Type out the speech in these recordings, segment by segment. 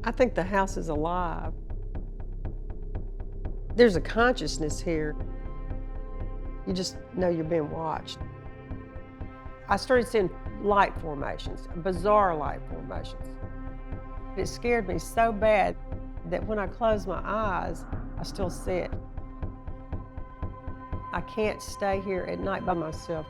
I think the house is alive. There's a consciousness here. You just know you're being watched. I started seeing light formations, bizarre light formations. It scared me so bad that when I close my eyes, I still see it. I can't stay here at night by myself.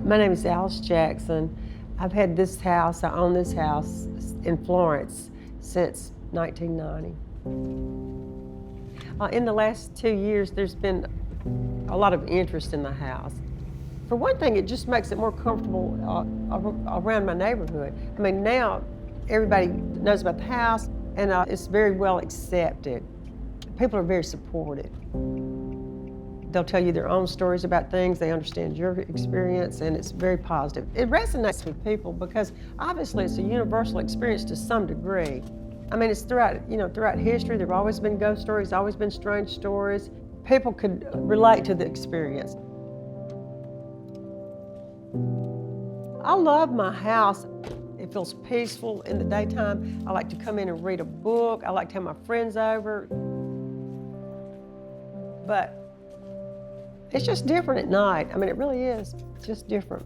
My name is Alice Jackson. I've had this house, I own this house in Florence since 1990. In the last 2 years, there's been a lot of interest in the house. For one thing, it just makes it more comfortable around my neighborhood. I mean, now everybody knows about the house, and it's very well accepted. People are very supportive. They'll tell you their own stories about things, they understand your experience, and it's very positive. It resonates with people because obviously it's a universal experience to some degree. I mean, it's throughout history, there have always been ghost stories, always been strange stories. People could relate to the experience. I love my house. It feels peaceful in the daytime. I like to come in and read a book. I like to have my friends over. But it's just different at night. I mean, it really is. It's just different.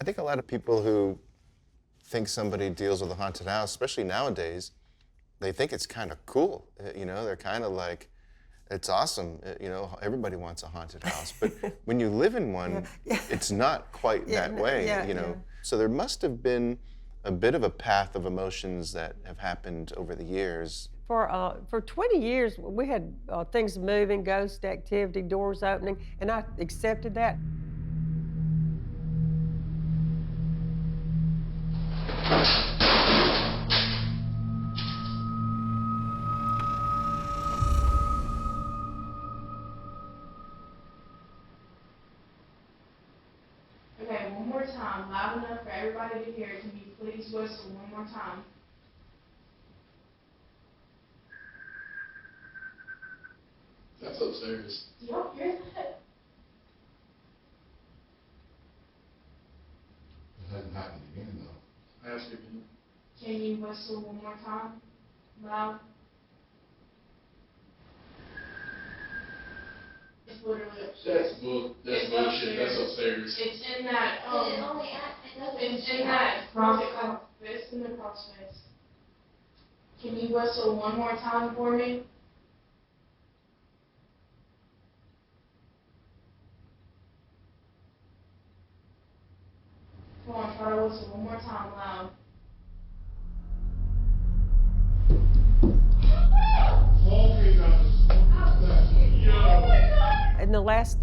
I think a lot of people who think somebody deals with a haunted house, especially nowadays, they think it's kind of cool. You know, they're kind of like, it's awesome. You know, everybody wants a haunted house. But when you live in one, it's not quite that way, you know. So there must have been a bit of a path of emotions that have happened over the years. For 20 years, we had things moving, ghost activity, doors opening, and I accepted that. Okay, one more time, loud enough for everybody to hear. Can you please whistle one more time? That's upstairs. Do y'all hear that? It hasn't happened again, though. Ask again. Can you whistle one more time? Loud? It's literally upstairs. That's bullshit. That's upstairs. It's in that, it's in that closet. It's in the crawl space. Can you whistle one more time for me? Come on, try to whistle one more time loud. In the last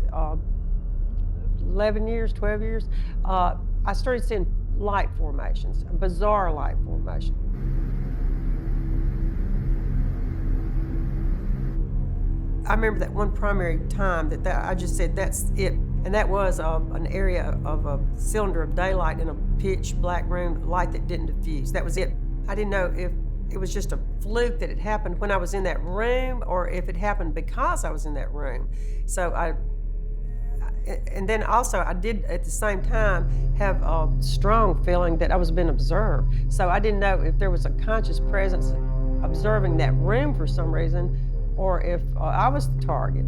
11 years, 12 years, I started seeing light formations, a bizarre light formation. I remember that one primary time that I just said, that's it. And that was an area of a cylinder of daylight in a pitch black room, light that didn't diffuse. That was it. I didn't know if it was just a fluke that it happened when I was in that room, or if it happened because I was in that room. So and then also I did at the same time have a strong feeling that I was being observed. So I didn't know if there was a conscious presence observing that room for some reason, or if I was the target.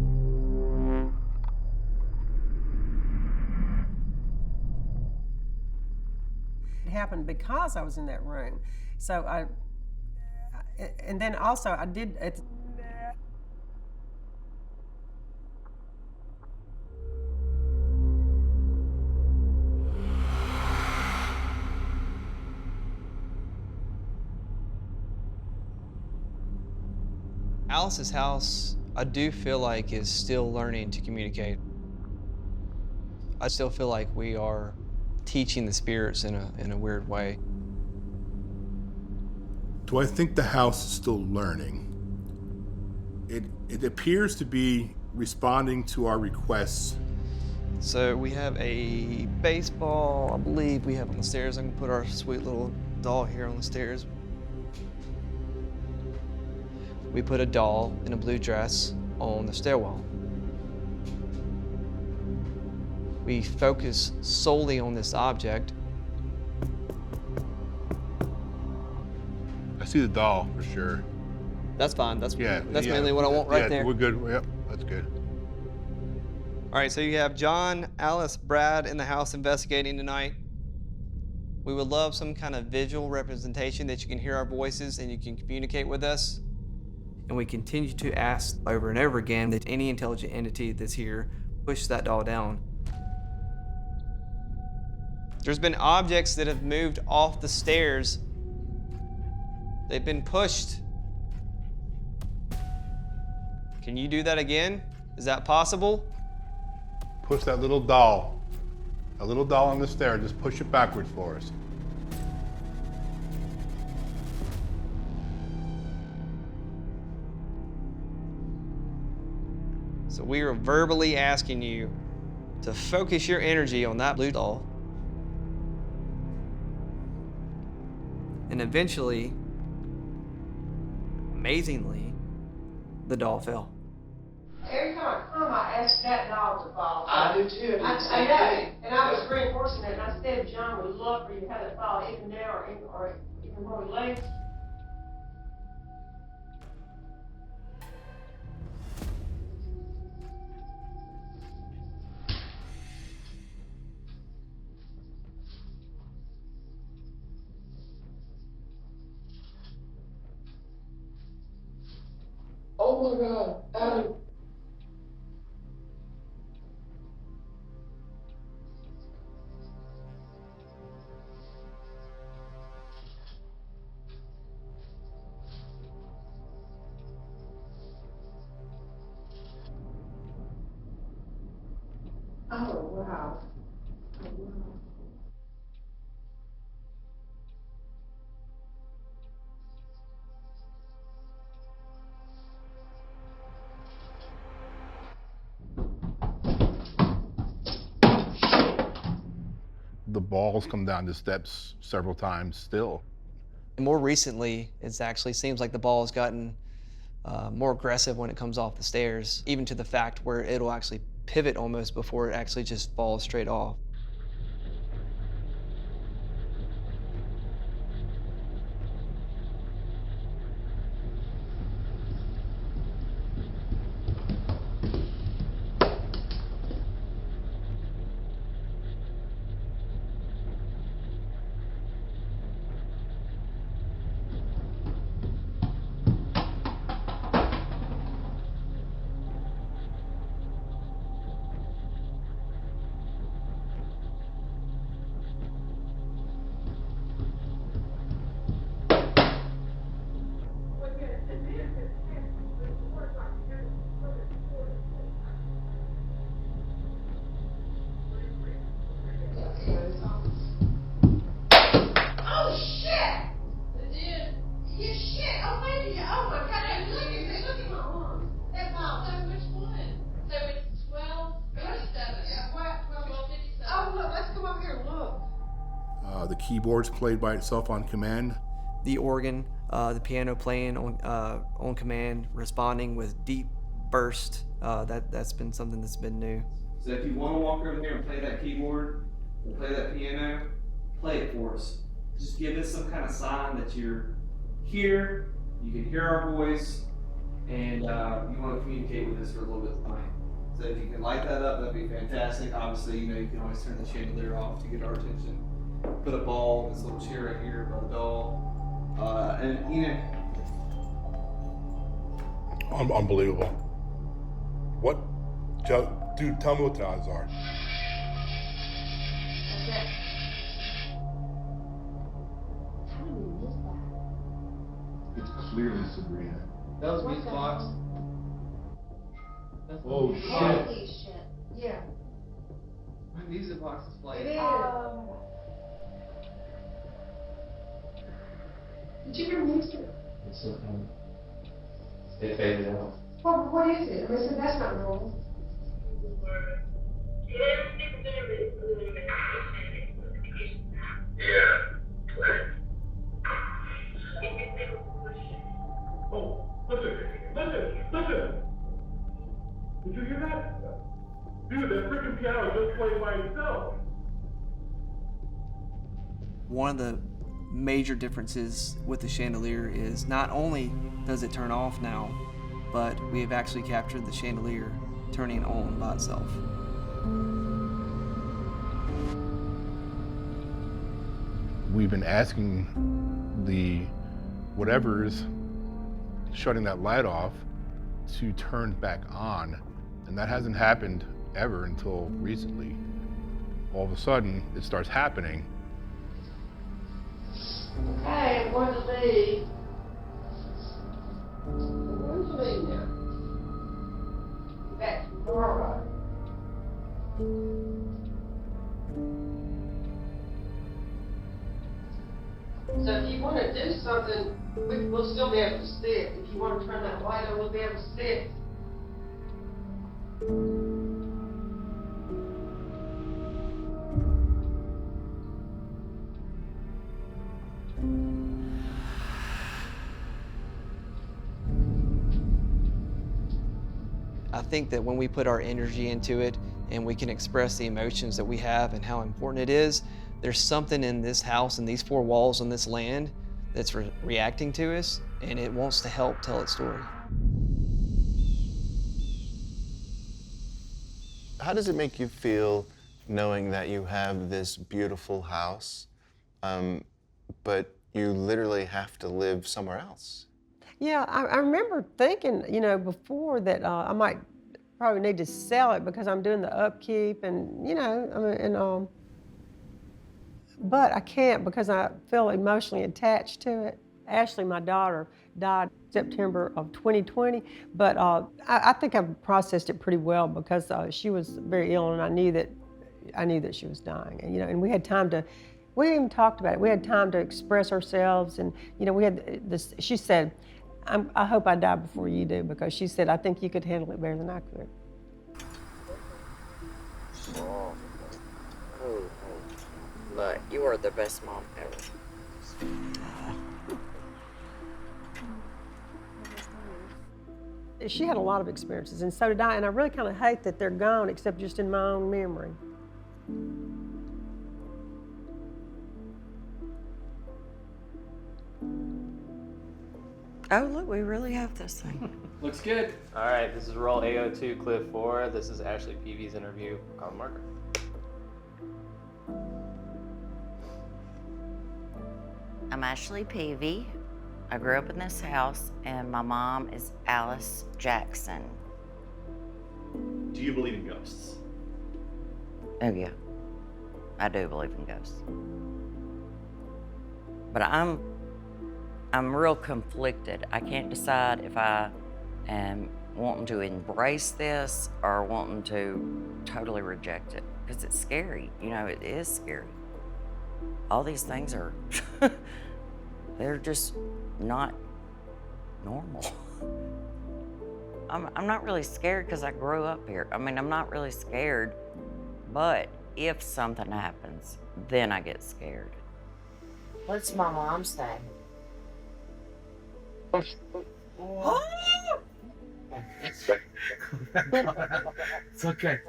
It happened because I was in that room. So and then also I did at Alice's house, I do feel like, is still learning to communicate. I still feel like we are teaching the spirits in a weird way. Do I think the house is still learning? It appears to be responding to our requests. So we have a baseball, I believe we have on the stairs. I can put our sweet little doll here on the stairs. We put a doll in a blue dress on the stairwell. We focus solely on this object. I see the doll for sure. That's fine. That's Yeah, mainly what I want right there. We're good. Yep, that's good. All right, so you have John, Alice, Brad in the house investigating tonight. We would love some kind of visual representation that you can hear our voices and you can communicate with us. And we continue to ask over and over again that any intelligent entity that's here push that doll down. There's been objects that have moved off the stairs. They've been pushed. Can you do that again? Is that possible? Push that little doll. A little doll on the stair. Just push it backward for us. So we are verbally asking you to focus your energy on that blue doll. And eventually, amazingly, the doll fell. every time I come, I ask that doll to fall. I do too. I know, and I was reinforcing it, and I said, John would love for you to have it fall even now or even where we lay. Oh my God, Adam. Oh wow. Oh, wow. The balls come down the steps several times still. And more recently, it actually seems like the ball has gotten more aggressive when it comes off the stairs, even to the fact where it'll actually pivot almost before it actually just falls straight off. The keyboard's played by itself on command. The organ the piano playing on command, responding with deep burst. That's been something that's been new. So if you want to walk over here and play that keyboard, or play that piano, play it for us. Just give us some kind of sign that you're here, you can hear our voice, and you want to communicate with us for a little bit tonight. So if you can light that up, that'd be fantastic. Obviously, you can always turn the chandelier off to get our attention. Put a ball, this little chair right here by the doll. Unbelievable. What? Dude, tell me what the odds are. Okay. How did we miss that? It's clearly Sabrina. That was What music the box. hell? Oh, shit. Holy shit. Yeah. My music box is It playing. is. Did you remove it? It's it faded out. What is it? I said, that's not normal. Oh, listen. Did you hear that? Dude, that freaking piano just played by itself. One of the major differences with the chandelier is not only does it turn off now, but we have actually captured the chandelier turning on by itself. We've been asking the whatever's shutting that light off to turn back on, and that hasn't happened ever until recently. All of a sudden, it starts happening. Okay, I'm going to leave. I'm going to leave now. Back tomorrow. So if you want to do something, we'll still be able to sit. If you want to turn that light on, we'll be able to sit. I think that when we put our energy into it and we can express the emotions that we have and how important it is, there's something in this house and these four walls on this land that's reacting to us, and it wants to help tell its story. How does it make you feel knowing that you have this beautiful house, but you literally have to live somewhere else? Yeah, I remember thinking, before that I might probably need to sell it because I'm doing the upkeep and, but I can't because I feel emotionally attached to it. Ashley, my daughter, died September of 2020, but I think I've processed it pretty well because she was very ill and I knew that she was dying, and we had time to. We even talked about it. We had time to express ourselves, and we had this. She said, I hope I die before you do, because she said, I think you could handle it better than I could. But you are the best mom ever. She had a lot of experiences, and so did I, and I really kind of hate that they're gone, except just in my own memory. Oh, look, we really have this thing. Looks good. All right, this is roll AO2, clip 4. This is Ashley Peavy's interview on the marker. I'm Ashley Peavy. I grew up in this house, and my mom is Alice Jackson. Do you believe in ghosts? Oh, yeah. I do believe in ghosts. But I'm real conflicted. I can't decide if I am wanting to embrace this or wanting to totally reject it, because it's scary. It is scary. All these things are, they're just not normal. I'm not really scared because I grew up here. I'm not really scared, but if something happens, then I get scared. What's my mom's name? It's okay.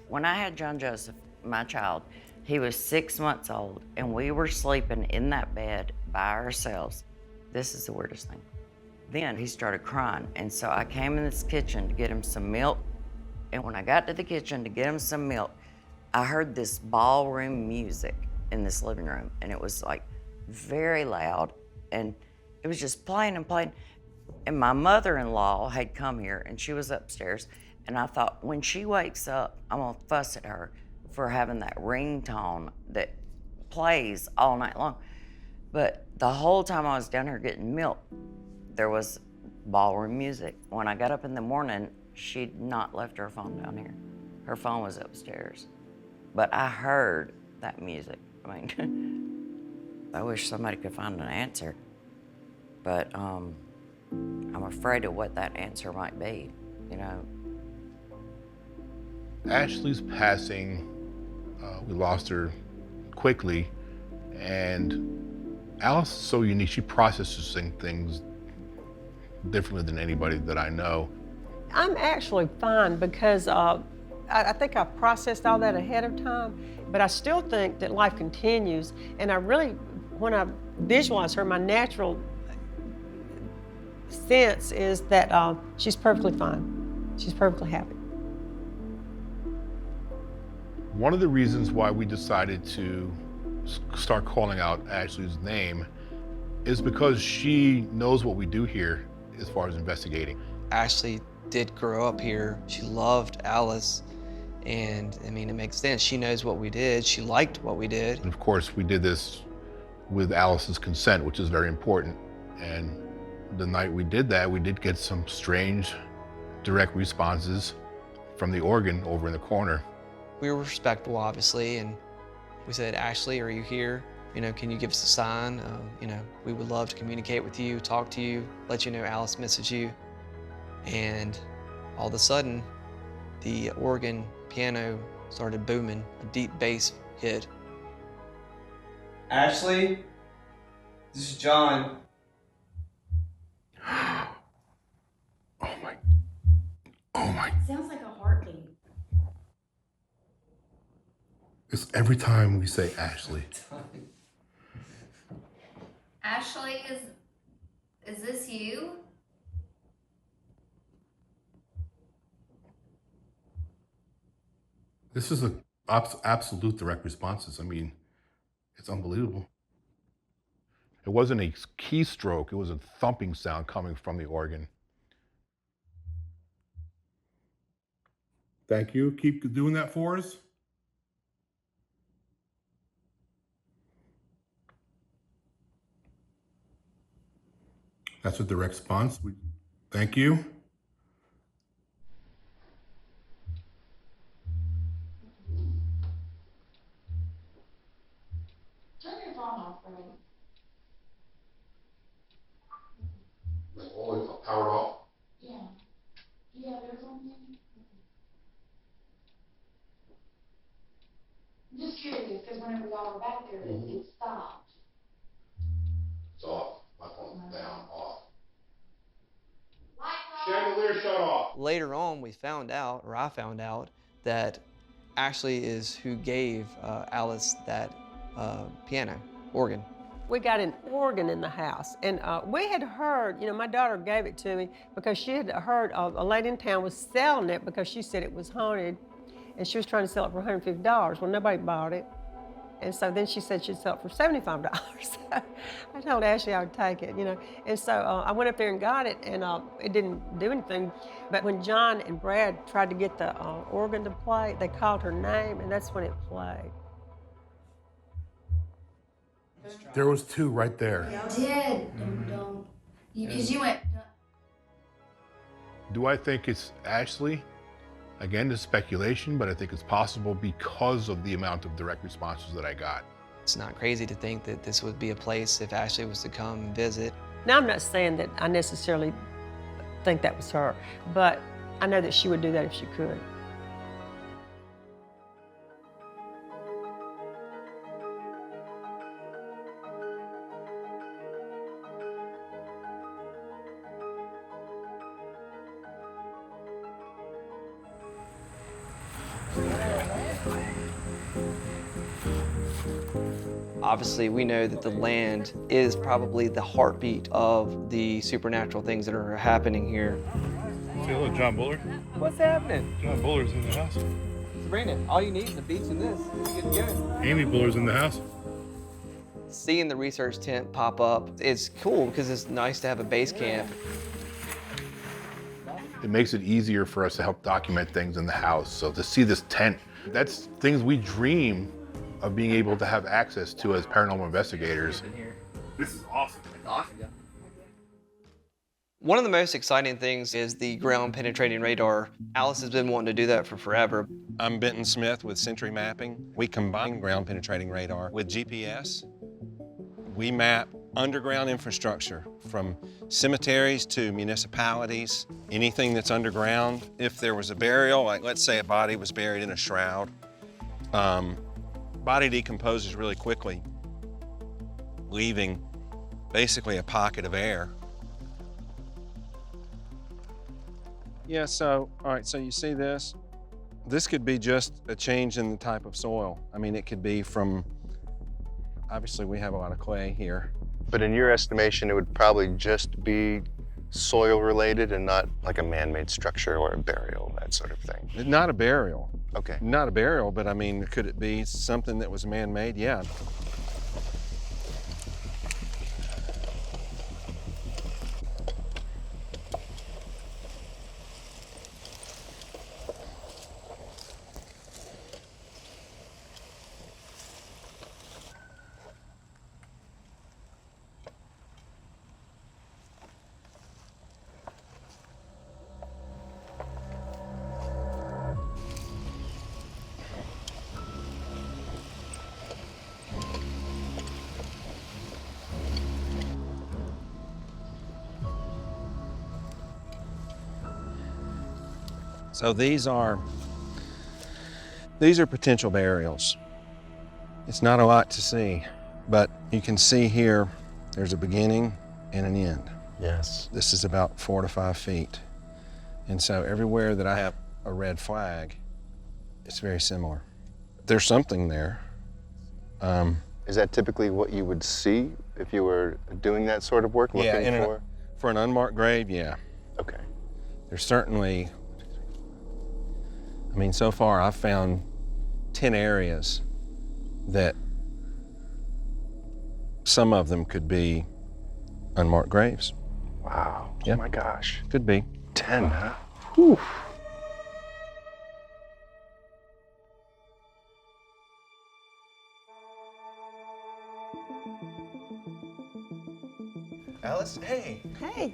When I had John Joseph, my child, he was 6 months old, and we were sleeping in that bed by ourselves. This is the weirdest thing. Then he started crying, and so I came in this kitchen to get him some milk. And when I got to the kitchen to get him some milk, I heard this ballroom music in this living room, and it was like very loud, and it was just playing and playing. And my mother-in-law had come here, and she was upstairs, and I thought, when she wakes up, I'm gonna fuss at her for having that ringtone that plays all night long. But the whole time I was down here getting milk, there was ballroom music. When I got up in the morning, she'd not left her phone down here. Her phone was upstairs. But I heard that music. I mean, I wish somebody could find an answer. But I'm afraid of what that answer might be, you know. Ashley's passing, we lost her quickly, and Alice is so unique. She processes things differently than anybody that I know. I'm actually fine because I think I processed all that ahead of time, but I still think that life continues. And I really, when I visualize her, my natural sense is that she's perfectly fine. She's perfectly happy. One of the reasons why we decided to start calling out Ashley's name is because she knows what we do here as far as investigating. Ashley did grow up here. She loved Alice, and I mean, it makes sense. She knows what we did. She liked what we did. And of course, we did this with Alice's consent, which is very important. And the night we did that, we did get some strange direct responses from the organ over in the corner. We were respectful, obviously, and we said, Ashley, are you here? You know, can you give us a sign? You know, we would love to communicate with you, talk to you, let you know Alice misses you. And all of a sudden, the organ piano started booming, a deep bass hit. Ashley, this is John. Oh my. Sounds like a heartbeat. It's every time we say Ashley. Ashley, is this you? This is an absolute direct responses. I mean, it's unbelievable. It wasn't a keystroke, it was a thumping sound coming from the organ. Thank you. Keep doing that for us. That's a direct response. Thank you. Turn your phone off, bro. Oh, it's powered off. Yeah. Do you have yours on there? I'm just curious, because whenever y'all were back there, it stopped. It's off. My phone's down, off. Chandelier shut off. Later on, we found out, or I found out, that Ashley is who gave Alice that piano, organ. We got an organ in the house, and we had heard, you know, my daughter gave it to me because she had heard a lady in town was selling it because she said it was haunted, and she was trying to sell it for $150. Well, nobody bought it, and so then she said she'd sell it for $75. I told Ashley I would take it, you know, and so I went up there and got it, and it didn't do anything. But when John and Brad tried to get the organ to play, they called her name, and that's when it played. There was two right there. Y'all did. Don't. Because you went. Do I think it's Ashley? Again, it's speculation, but I think it's possible because of the amount of direct responses that I got. It's not crazy to think that this would be a place if Ashley was to come and visit. Now, I'm not saying that I necessarily think that was her, but I know that she would do that if she could. Obviously, we know that the land is probably the heartbeat of the supernatural things that are happening here. Say hello, John Bullard. What's happening? John Bullard's in the house. Sabrina, all you need is a beach and this. You're good to go. Amy Bullard's in the house. Seeing the research tent pop up, it's cool because it's nice to have a base camp. It makes it easier for us to help document things in the house. So to see this tent, that's things we dream of being able to have access to as paranormal investigators. This is awesome. One of the most exciting things is the ground penetrating radar. Alice has been wanting to do that for forever. I'm Benton Smith with Century Mapping. We combine ground penetrating radar with GPS. We map underground infrastructure from cemeteries to municipalities, anything that's underground. If there was a burial, like let's say a body was buried in a shroud, body decomposes really quickly, leaving basically a pocket of air. Yeah, so, all right, so you see this? This could be just a change in the type of soil. I mean, it could be from, obviously we have a lot of clay here. But in your estimation, it would probably just be soil related and not like a man-made structure or a burial, that sort of thing. Not a burial. Okay. Not a burial, but I mean, could it be something that was man-made? Yeah. So these are potential burials. It's not a lot to see, but you can see here, there's a beginning and an end. Yes. This is about 4 to 5 feet. And so everywhere that I have a red flag, it's very similar. There's something there. Is that typically what you would see if you were doing that sort of work, looking for? For an unmarked grave, yeah. Okay. There's certainly, I mean, so far I've found 10 areas that some of them could be unmarked graves. Wow. Yeah. Oh my gosh. Could be. 10, huh? Whew. Alice, hey. Hey,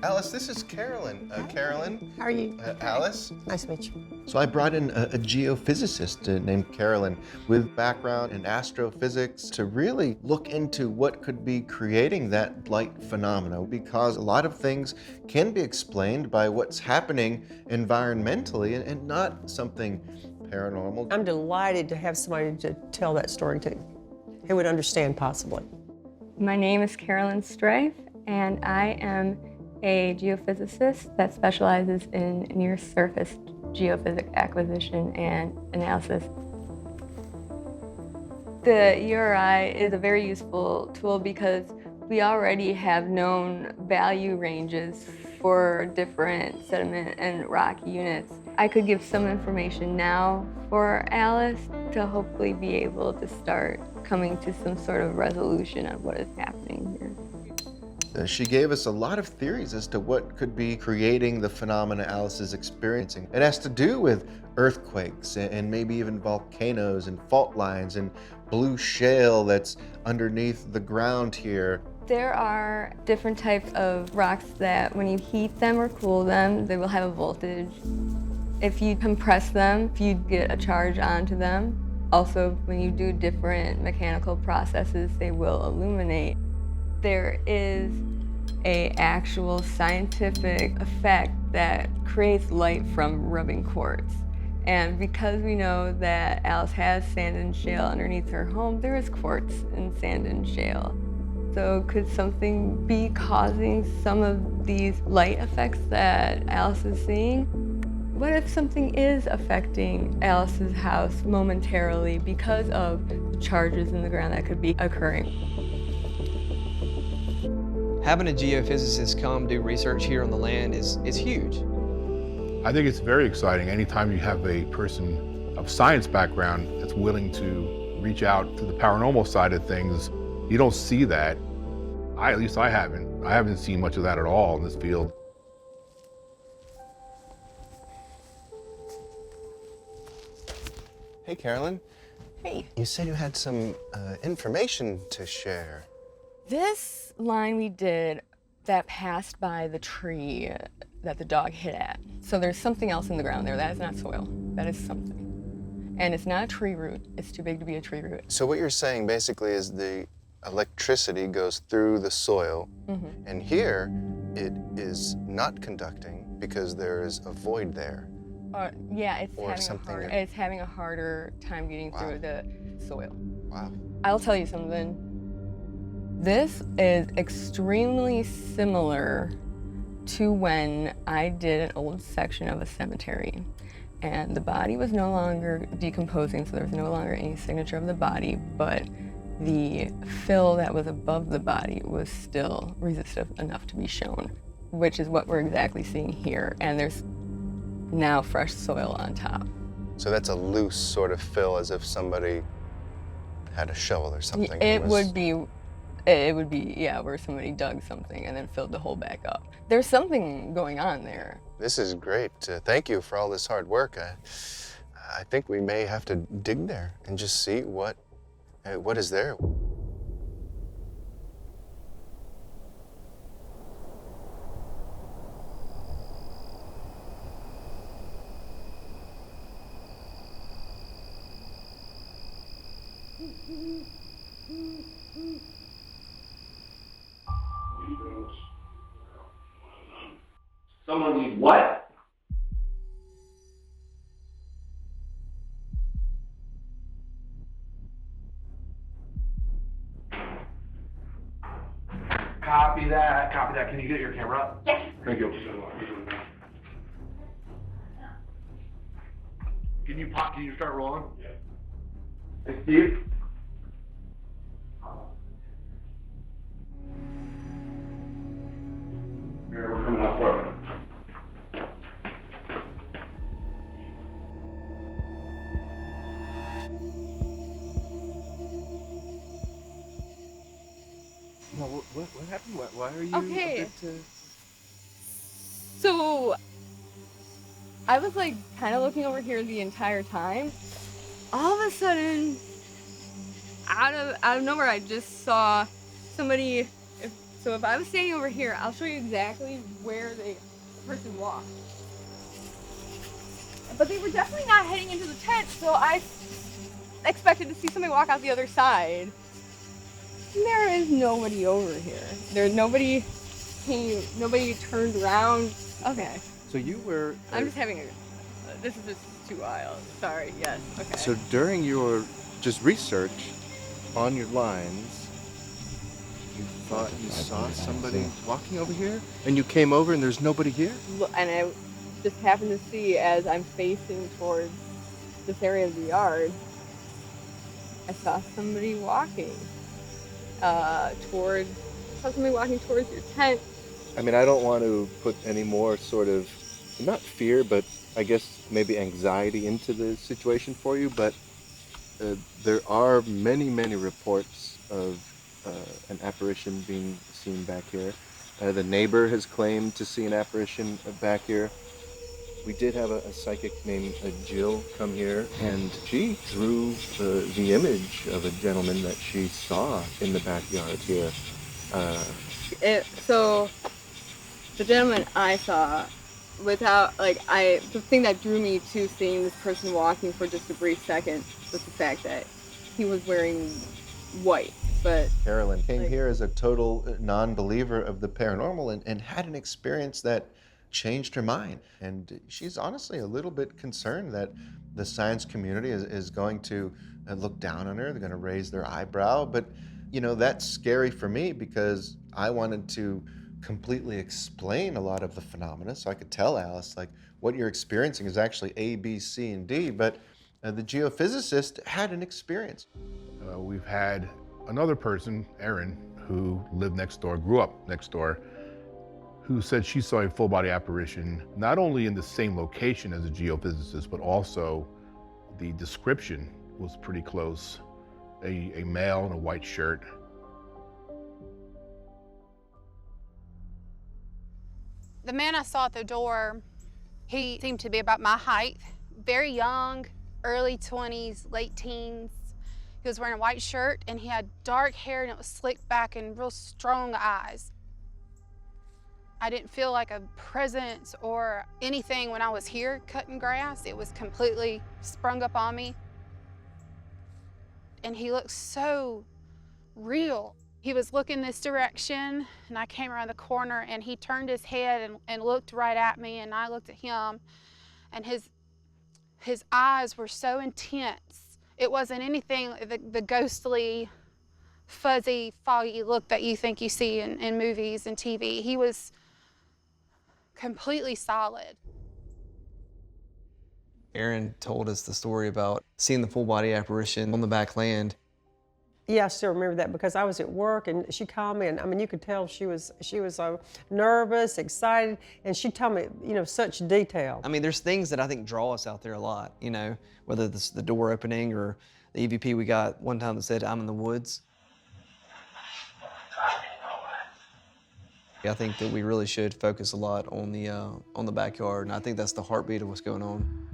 Alice, this is Carolyn. Carolyn. how are you? Alice. Nice to meet you. So I brought in a geophysicist named Carolyn with background in astrophysics to really look into what could be creating that light phenomena, because a lot of things can be explained by what's happening environmentally and not something paranormal. I'm delighted to have somebody to tell that story to, who would understand possibly. My name is Carolyn Strife, and I am a geophysicist that specializes in near-surface geophysics acquisition and analysis. The ERI is a very useful tool because we already have known value ranges for different sediment and rock units. I could give some information now for Alice to hopefully be able to start coming to some sort of resolution on what is happening here. She gave us a lot of theories as to what could be creating the phenomena Alice is experiencing. It has to do with earthquakes and maybe even volcanoes and fault lines and blue shale that's underneath the ground here. There are different types of rocks that when you heat them or cool them, they will have a voltage. If you compress them, you get a charge onto them. Also, when you do different mechanical processes, they will illuminate. There is an actual scientific effect that creates light from rubbing quartz. And because we know that Alice has sand and shale underneath her home, there is quartz in sand and shale. So could something be causing some of these light effects that Alice is seeing? What if something is affecting Alice's house momentarily because of the charges in the ground that could be occurring. Having a geophysicist come do research here on the land is huge. I think it's very exciting anytime you have a person of science background that's willing to reach out to the paranormal side of things. You don't see that. At least I haven't seen much of that at all in this field. Hey, Carolyn. Hey. You said you had some information to share. This line we did that passed by the tree that the dog hit at. So there's something else in the ground there. That is not soil. That is something. And it's not a tree root. It's too big to be a tree root. So what you're saying basically is the electricity goes through the soil, and here it is not conducting because there is a void there. Yeah, it's Or something it's having a harder time getting through the soil. Wow. I'll tell you something. This is extremely similar to when I did an old section of a cemetery, and the body was no longer decomposing, so there was no longer any signature of the body, but the fill that was above the body was still resistive enough to be shown, which is what we're exactly seeing here. And there's now fresh soil on top. So that's a loose sort of fill, as if somebody had a shovel or something. It would be, yeah, where somebody dug something and then filled the hole back up. There's something going on there. This is great. Thank you for all this hard work. I think we may have to dig there and just see what is there. Someone needs what? Copy that. Copy that. Can you get your camera up? Yes. Thank you. Can you start rolling? Yeah. Hey, Steve. Here, we're coming up for it. What happened? Why are you Okay. So I was like kind of looking over here the entire time. All of a sudden, out of nowhere, I just saw somebody. So if I was standing over here, I'll show you exactly where the person walked. But they were definitely not heading into the tent, so I expected to see somebody walk out the other side. There is nobody over here. There's nobody came, nobody turned around. Okay. So you were. I'm just having this is just too wild. Sorry, yes, okay. So during your just research on your lines, you thought you saw somebody walking over here? And you came over and there's nobody here? And I just happened to see as I'm facing towards this area of the yard, I saw somebody walking towards your tent. I mean, I don't want to put any more sort of, not fear, but I guess maybe anxiety into the situation for you, but there are many, many reports of an apparition being seen back here. The neighbor has claimed to see an apparition back here. We did have a psychic named Jill come here, and she drew the image of a gentleman that she saw in the backyard here. So the gentleman I saw, the thing that drew me to seeing this person walking for just a brief second was the fact that he was wearing white. But Carolyn came here as a total non-believer of the paranormal and had an experience that changed her mind. And she's honestly a little bit concerned that the science community is going to look down on her. They're going to raise their eyebrow. But, that's scary for me because I wanted to completely explain a lot of the phenomena. So I could tell Alice, like, what you're experiencing is actually A, B, C, and D. But the geophysicist had an experience. We've had another person, Erin, who lived next door, grew up next door, who said she saw a full body apparition, not only in the same location as a geophysicist, but also the description was pretty close. A male in a white shirt. The man I saw at the door, he seemed to be about my height, very young, early 20s, late teens. He was wearing a white shirt and he had dark hair and it was slicked back and real strong eyes. I didn't feel like a presence or anything when I was here cutting grass. It was completely sprung up on me. And he looked so real. He was looking this direction and I came around the corner and he turned his head and looked right at me and I looked at him and his eyes were so intense. It wasn't anything, the ghostly, fuzzy, foggy look that you think you see in movies and TV. He was completely solid. Erin told us the story about seeing the full body apparition on the back land. Yeah, I still remember that because I was at work and she called me and I mean, you could tell she was so nervous, excited, and she told me, you know, such detail. I mean, there's things that I think draw us out there a lot, you know, whether it's the door opening or the EVP we got one time that said, "I'm in the woods." I think that we really should focus a lot on the backyard, and I think that's the heartbeat of what's going on.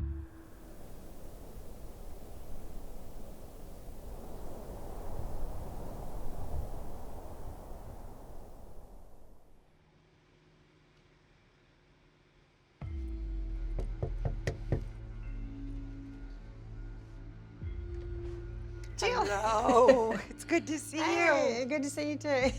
Hello. It's good to see Hey, you. good to see you too.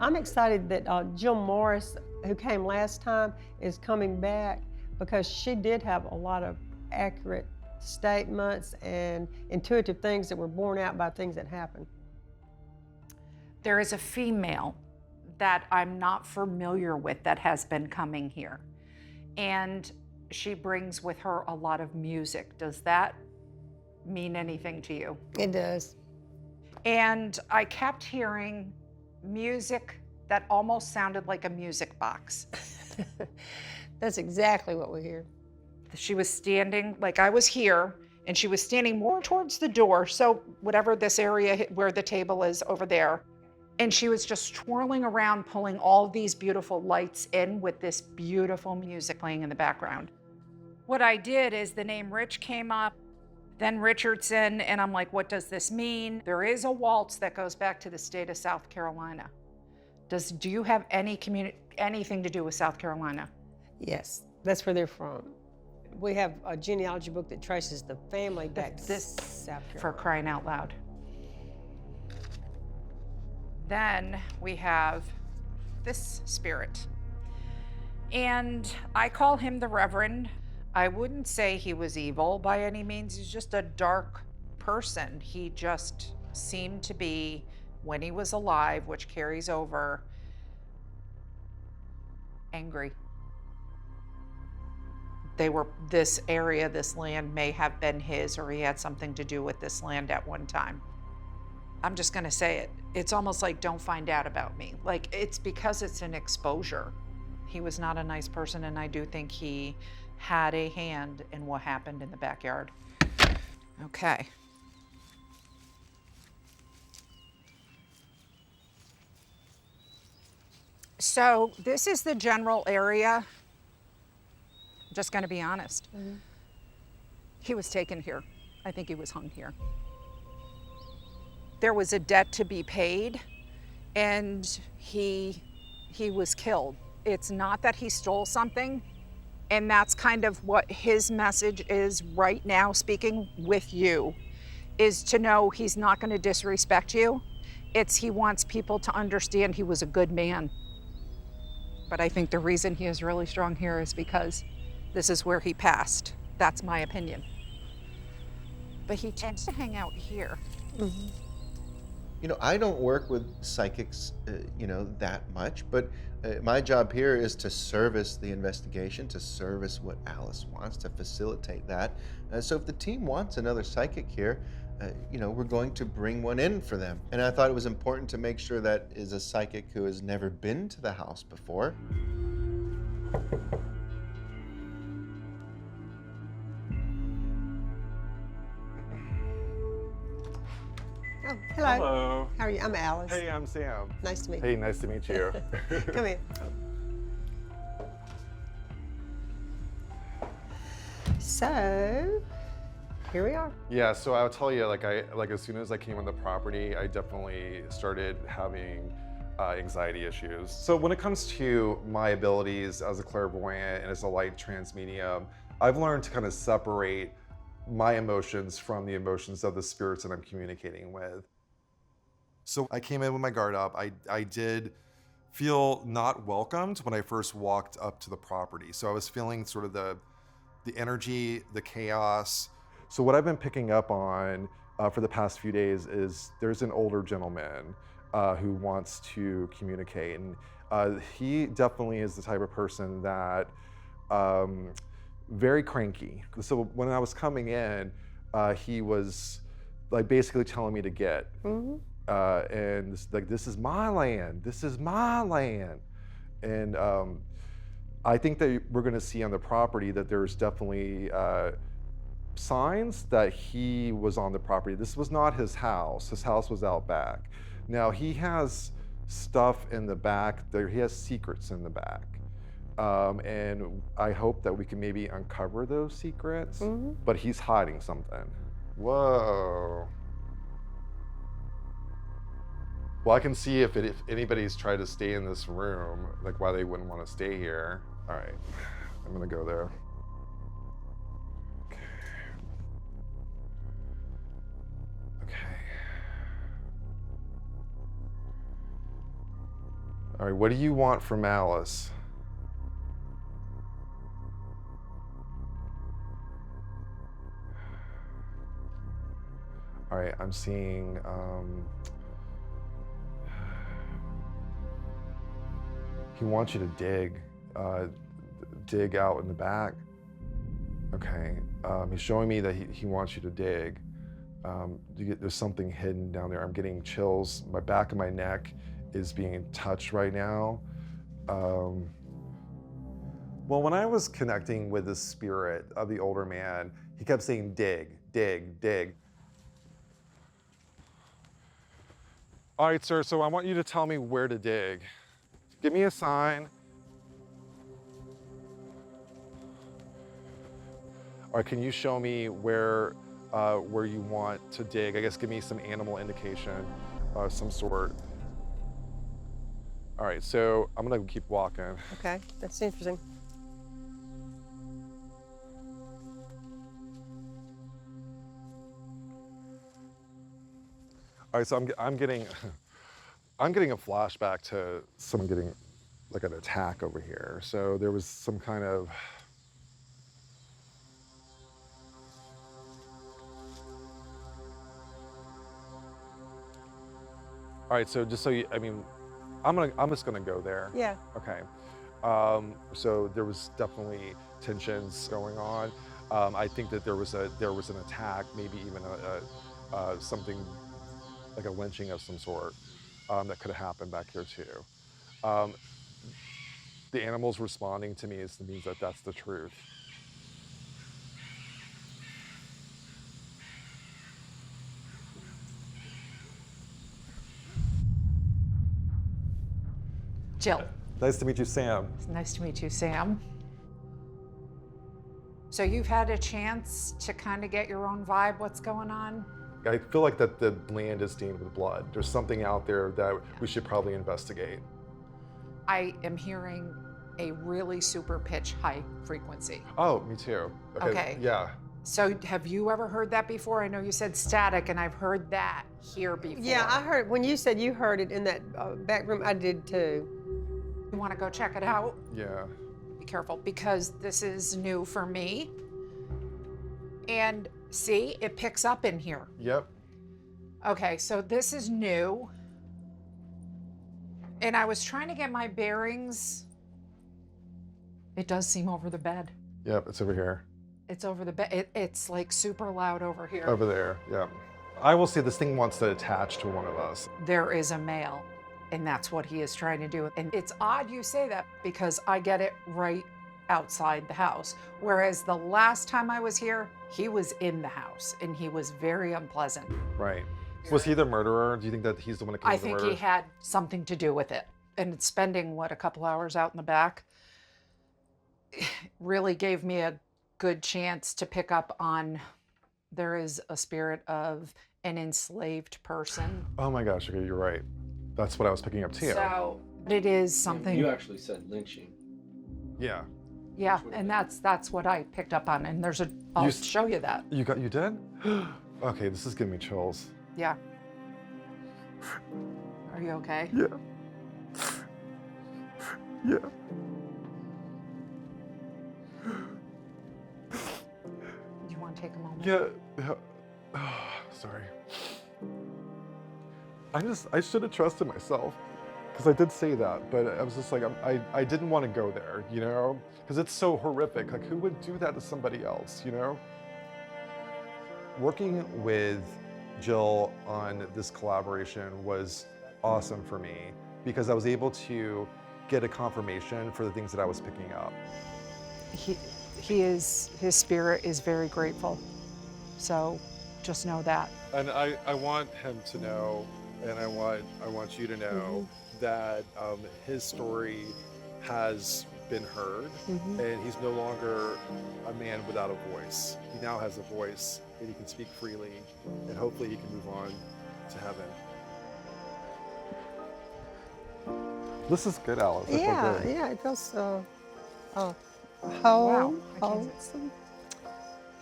I'm excited that Jill Morris, who came last time, is coming back because she did have a lot of accurate statements and intuitive things that were borne out by things that happened. There is a female that I'm not familiar with that has been coming here. And she brings with her a lot of music. Does that mean anything to you? It does. And I kept hearing music that almost sounded like a music box. That's exactly what we hear. She was standing, like I was here, and she was standing more towards the door, so whatever this area where the table is over there. And she was just twirling around, pulling all of these beautiful lights in with this beautiful music playing in the background. What I did is the name Rich came up, then Richardson, and I'm like, what does this mean? There is a waltz that goes back to the state of South Carolina. Do you have anything to do with South Carolina? Yes, that's where they're from. We have a genealogy book that traces the family back to South Carolina. For crying out loud. Then we have this spirit. And I call him the Reverend. I wouldn't say he was evil by any means. He's just a dark person. He just seemed to be, when he was alive, which carries over, angry. This area, this land may have been his, or he had something to do with this land at one time. I'm just gonna say it. It's almost like, don't find out about me. Like, it's because it's an exposure. He was not a nice person, and I do think he had a hand in what happened in the backyard. Okay. So this is the general area. I'm just gonna be honest. Mm-hmm. He was taken here. I think he was hung here. There was a debt to be paid, and he was killed. It's not that he stole something, and that's kind of what his message is right now, speaking with you, is to know he's not gonna disrespect you. He wants people to understand he was a good man. But I think the reason he is really strong here is because this is where he passed. That's my opinion. But he tends to hang out here. Mm-hmm. You know, I don't work with psychics, that much, but my job here is to service the investigation, to service what Alice wants, to facilitate that. So if the team wants another psychic here, we're going to bring one in for them. And I thought it was important to make sure that is a psychic who has never been to the house before. Oh, hello. Hello. How are you? I'm Alice. Hey, I'm Sam. Nice to meet you. Hey, nice to meet you. Come in. So, here we are. Yeah, so I'll tell you, like as soon as I came on the property, I definitely started having anxiety issues. So when it comes to my abilities as a clairvoyant and as a light trance medium, I've learned to kind of separate my emotions from the emotions of the spirits that I'm communicating with. So I came in with my guard up. I did feel not welcomed when I first walked up to the property. So I was feeling sort of the energy, the chaos. So what I've been picking up on for the past few days is there's an older gentleman who wants to communicate. And he definitely is the type of person that very cranky. So when I was coming in, he was like basically telling me to get. Mm-hmm. And this is my land. This is my land. And I think that we're going to see on the property that there's definitely signs that he was on the property. This was not his house. His house was out back. Now he has stuff in the back. He has secrets in the back. And I hope that we can maybe uncover those secrets, but he's hiding something. Whoa. Well, I can see if anybody's tried to stay in this room, like why they wouldn't want to stay here. All right, I'm gonna go there. Okay. All right, what do you want from Alice? All right, I'm seeing, he wants you to dig out in the back. Okay, he's showing me that he wants you to dig. There's something hidden down there. I'm getting chills. My back of my neck is being touched right now. Well, when I was connecting with the spirit of the older man, he kept saying, dig, dig, dig. All right, sir, so I want you to tell me where to dig. Give me a sign. Or can you show me where you want to dig? I guess give me some animal indication of some sort. All right, so I'm gonna keep walking. Okay, that's interesting. All right, so I'm getting a flashback to someone getting like an attack over here. So there was some kind of all right, so just so you, I mean, I'm just gonna go there. Yeah. Okay. So there was definitely tensions going on. I think that there was an attack, maybe even something like a lynching of some sort that could have happened back here too. The animals responding to me means that that's the truth. Jill. Nice to meet you, Sam. Nice to meet you, Sam. So you've had a chance to kind of get your own vibe, what's going on? I feel like that the land is stained with blood. There's something out there that we should probably investigate. I am hearing a really super pitch high frequency. Oh, me too. Okay. Yeah. So have you ever heard that before? I know you said static, and I've heard that here before. Yeah, I heard, when you said you heard it in that back room, I did too. You want to go check it out? Yeah. Be careful, because this is new for me. And see, it picks up in here. Yep. Okay, so this is new. And I was trying to get my bearings. It does seem over the bed. Yep, it's over here. It's over the bed. It's like super loud over here. Over there, yeah. I will say this thing wants to attach to one of us. There is a male, and that's what he is trying to do. And it's odd you say that because I get it right outside the house. Whereas the last time I was here, he was in the house and he was very unpleasant. Right. Was he the murderer? Do you think that he's the one that committed the murder? I think he had something to do with it. And spending, what, a couple hours out in the back really gave me a good chance to pick up on there is a spirit of an enslaved person. Oh my gosh, okay, you're right. That's what I was picking up too. So it is something. You actually said lynching. Yeah. Yeah, and that's what I picked up on. And there's a, I'll show you that. You did? Okay, this is giving me chills. Yeah. Are you okay? Yeah. Yeah. You want to take a moment? Yeah. Sorry. I should have trusted myself. Because I did say that, but I was just like, I didn't want to go there, you know? Because it's so horrific. Like, who would do that to somebody else, you know? Working with Jill on this collaboration was awesome for me because I was able to get a confirmation for the things that I was picking up. His spirit is very grateful. So just know that. And I want him to know, and I want you to know that his story has been heard, and he's no longer a man without a voice. He now has a voice, and he can speak freely, and hopefully he can move on to heaven. This is good, Alice. Yeah, yeah, it feels wholesome,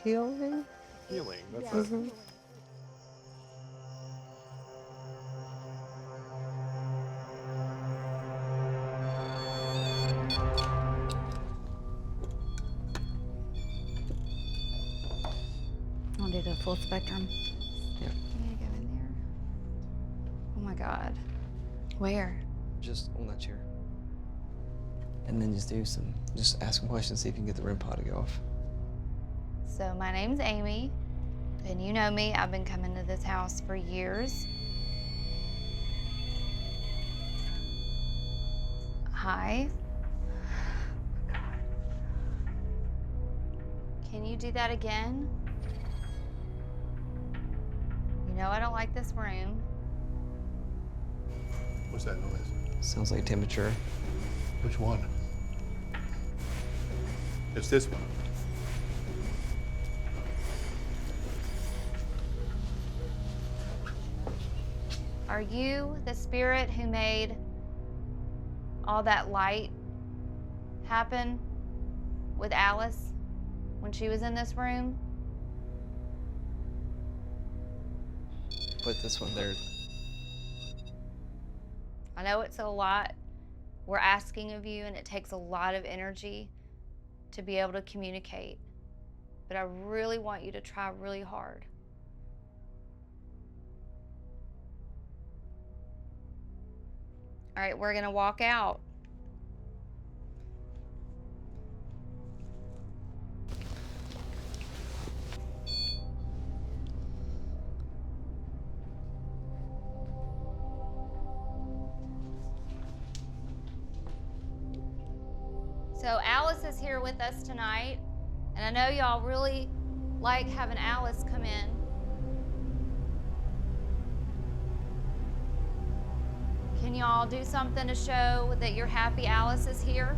healing. Healing, that's it. I'll do the full spectrum. Yeah. Can you go in there? Oh my God. Where? Just on that chair. And then just ask some questions, see if you can get the REM pod to go off. So my name's Amy, and you know me. I've been coming to this house for years. Hi. Can you do that again? You know I don't like this room. What's that noise? Sounds like temperature. Which one? It's this one. Are you the spirit who made all that light happen with Alice when she was in this room? Put this one there. I know it's a lot we're asking of you, and it takes a lot of energy to be able to communicate. But I really want you to try really hard. All right, we're gonna walk out. So Alice is here with us tonight, and I know y'all really like having Alice come in. Can y'all do something to show that you're happy Alice is here?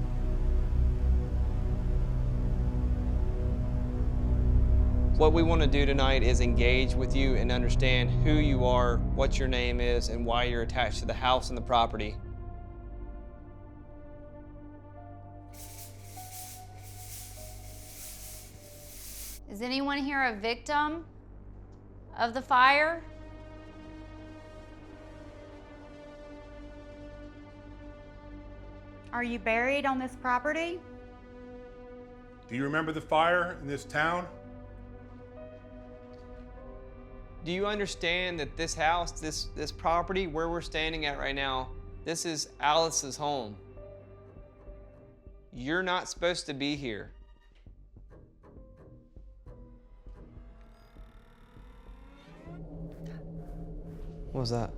What we want to do tonight is engage with you and understand who you are, what your name is, and why you're attached to the house and the property. Is anyone here a victim of the fire? Are you buried on this property? Do you remember the fire in this town? Do you understand that this house, this property where we're standing at right now, this is Alice's home? You're not supposed to be here. What was that?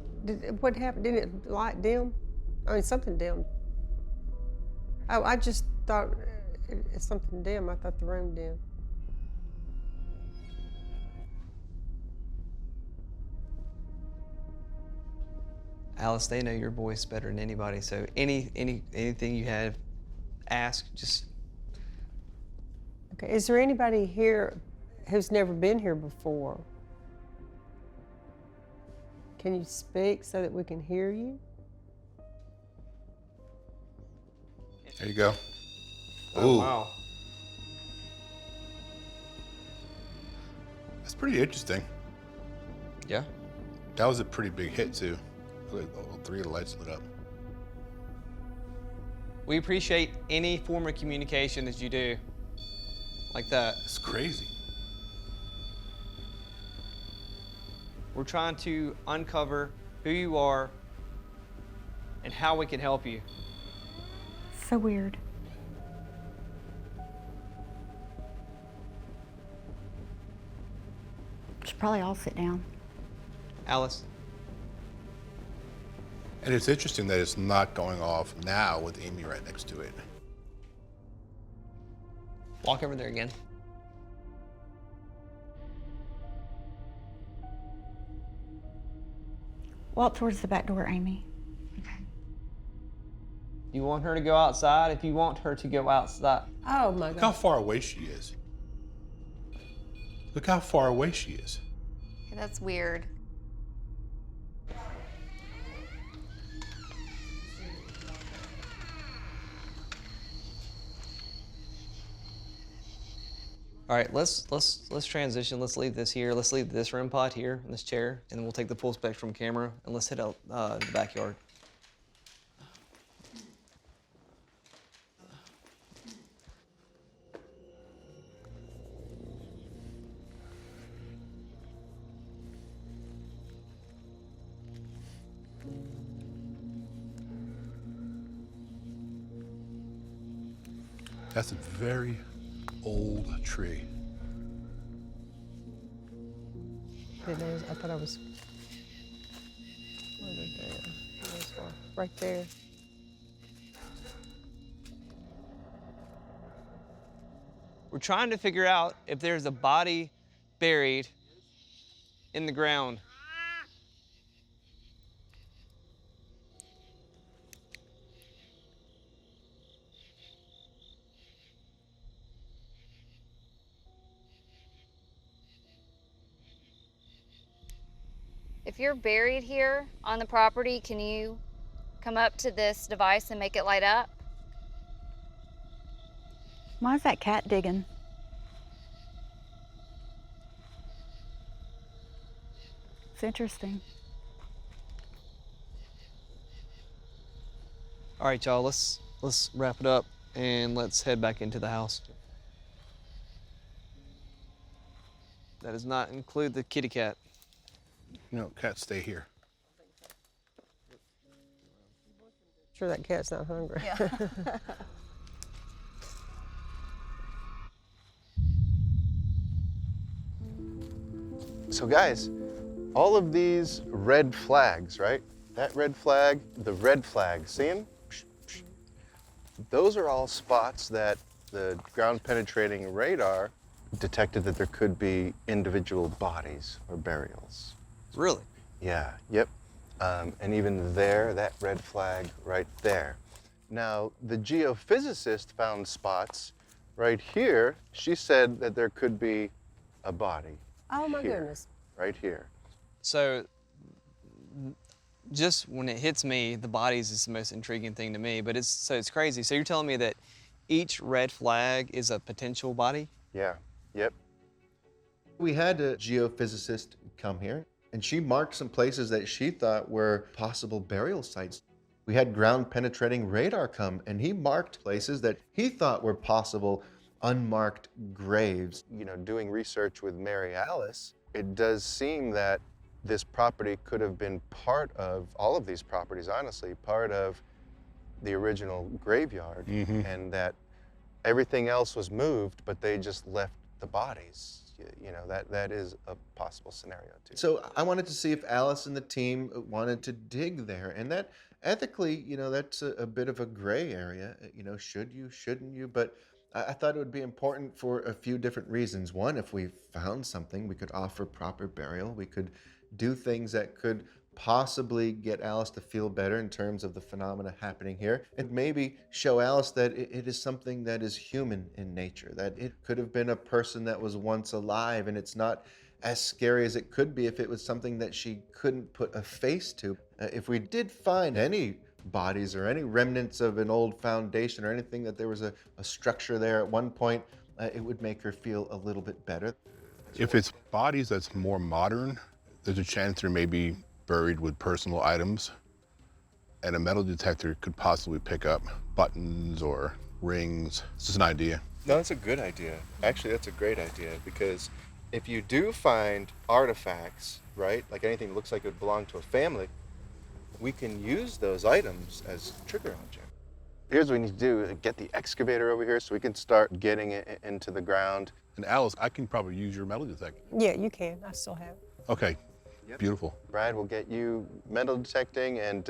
What happened? Didn't it light dim? I mean, something dimmed. Oh, I just thought it's something dim. I thought the room dimmed. Alice, they know your voice better than anybody, so anything you have, ask, just... Okay, is there anybody here who's never been here before? Can you speak so that we can hear you? There you go. Oh, Ooh. wow. That's pretty interesting. Yeah. That was a pretty big hit, too. All three of the lights lit up. We appreciate any form of communication that you do like that. It's crazy. We're trying to uncover who you are and how we can help you. So weird. Should probably all sit down. Alice. And it's interesting that it's not going off now with Amy right next to it. Walk over there again. Walk towards the back door, Amy. You want her to go outside? If you want her to go outside. Oh my Look how God. far away she is. Look how far away she is. That's weird. All right, let's transition. Let's leave this here. Let's leave this REM pod here in this chair, and then we'll take the full spectrum camera and let's hit out the backyard. That's a very old tree. I thought I was right there. We're trying to figure out if there's a body buried in the ground. If you're buried here on the property, can you come up to this device and make it light up? Why is that cat digging? It's interesting. All right, y'all, let's wrap it up and let's head back into the house. That does not include the kitty cat. No, cats stay here. Sure that cat's not hungry. Yeah. So guys, all of these red flags, right? That red flag, the red flag, see 'em? Those are all spots that the ground penetrating radar detected that there could be individual bodies or burials. Really? Yeah, yep. And even there, that red flag right there. Now, the geophysicist found spots right here. She said that there could be a body. Oh my here, goodness. Right here. So, just when it hits me, the bodies is the most intriguing thing to me, but it's crazy. So you're telling me that each red flag is a potential body? Yeah, yep. We had a geophysicist come here, and she marked some places that she thought were possible burial sites. We had ground penetrating radar come, and he marked places that he thought were possible unmarked graves. You know, doing research with Mary Alice, it does seem that this property could have been part of, all of these properties, honestly, part of the original graveyard, and that everything else was moved, but they just left the bodies. You know, that is a possible scenario too. So I wanted to see if Alice and the team wanted to dig there, and that ethically, you know, that's a bit of a gray area. You know, should you, shouldn't you? But I thought it would be important for a few different reasons. One, if we found something, we could offer proper burial. We could do things that could possibly get Alice to feel better in terms of the phenomena happening here, and maybe show Alice that it is something that is human in nature, that it could have been a person that was once alive, and it's not as scary as it could be if it was something that she couldn't put a face to. If we did find any bodies or any remnants of an old foundation or anything, that there was a structure there at one point, it would make her feel a little bit better. If it's bodies that's more modern, there's a chance there may be buried with personal items, and a metal detector could possibly pick up buttons or rings. It's just an idea. No, that's a good idea. Actually, that's a great idea, because if you do find artifacts, right, like anything that looks like it would belong to a family, we can use those items as trigger objects. Here's what we need to do, get the excavator over here so we can start getting it into the ground. And Alice, I can probably use your metal detector. Yeah, you can. I still have it. Okay, beautiful. Brad will get you metal detecting, and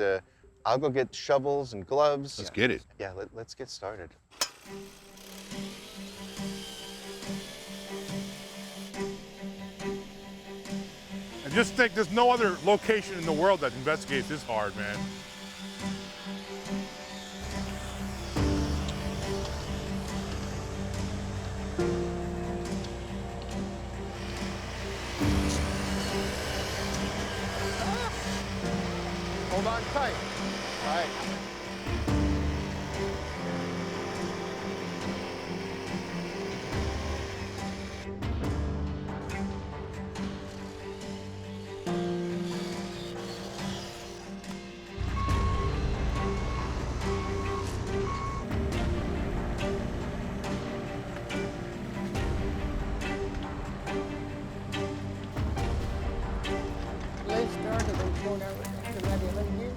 I'll go get shovels and gloves. Let's get it. Yeah, let's get started. And just think, there's no other location in the world that investigates this hard, man. Hold on tight. All right. They started and going over after maybe 11 years.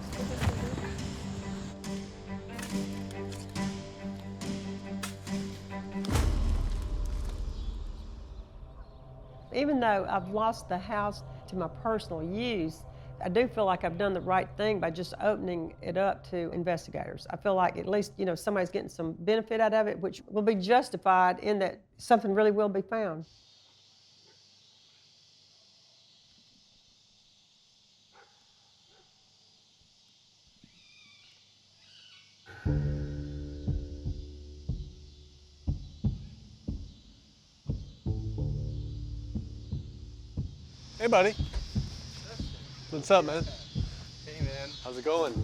Even though I've lost the house to my personal use, I do feel like I've done the right thing by just opening it up to investigators. I feel like at least, you know, somebody's getting some benefit out of it, which will be justified in that something really will be found. Hey, buddy. What's up, man? Hey, man. How's it going?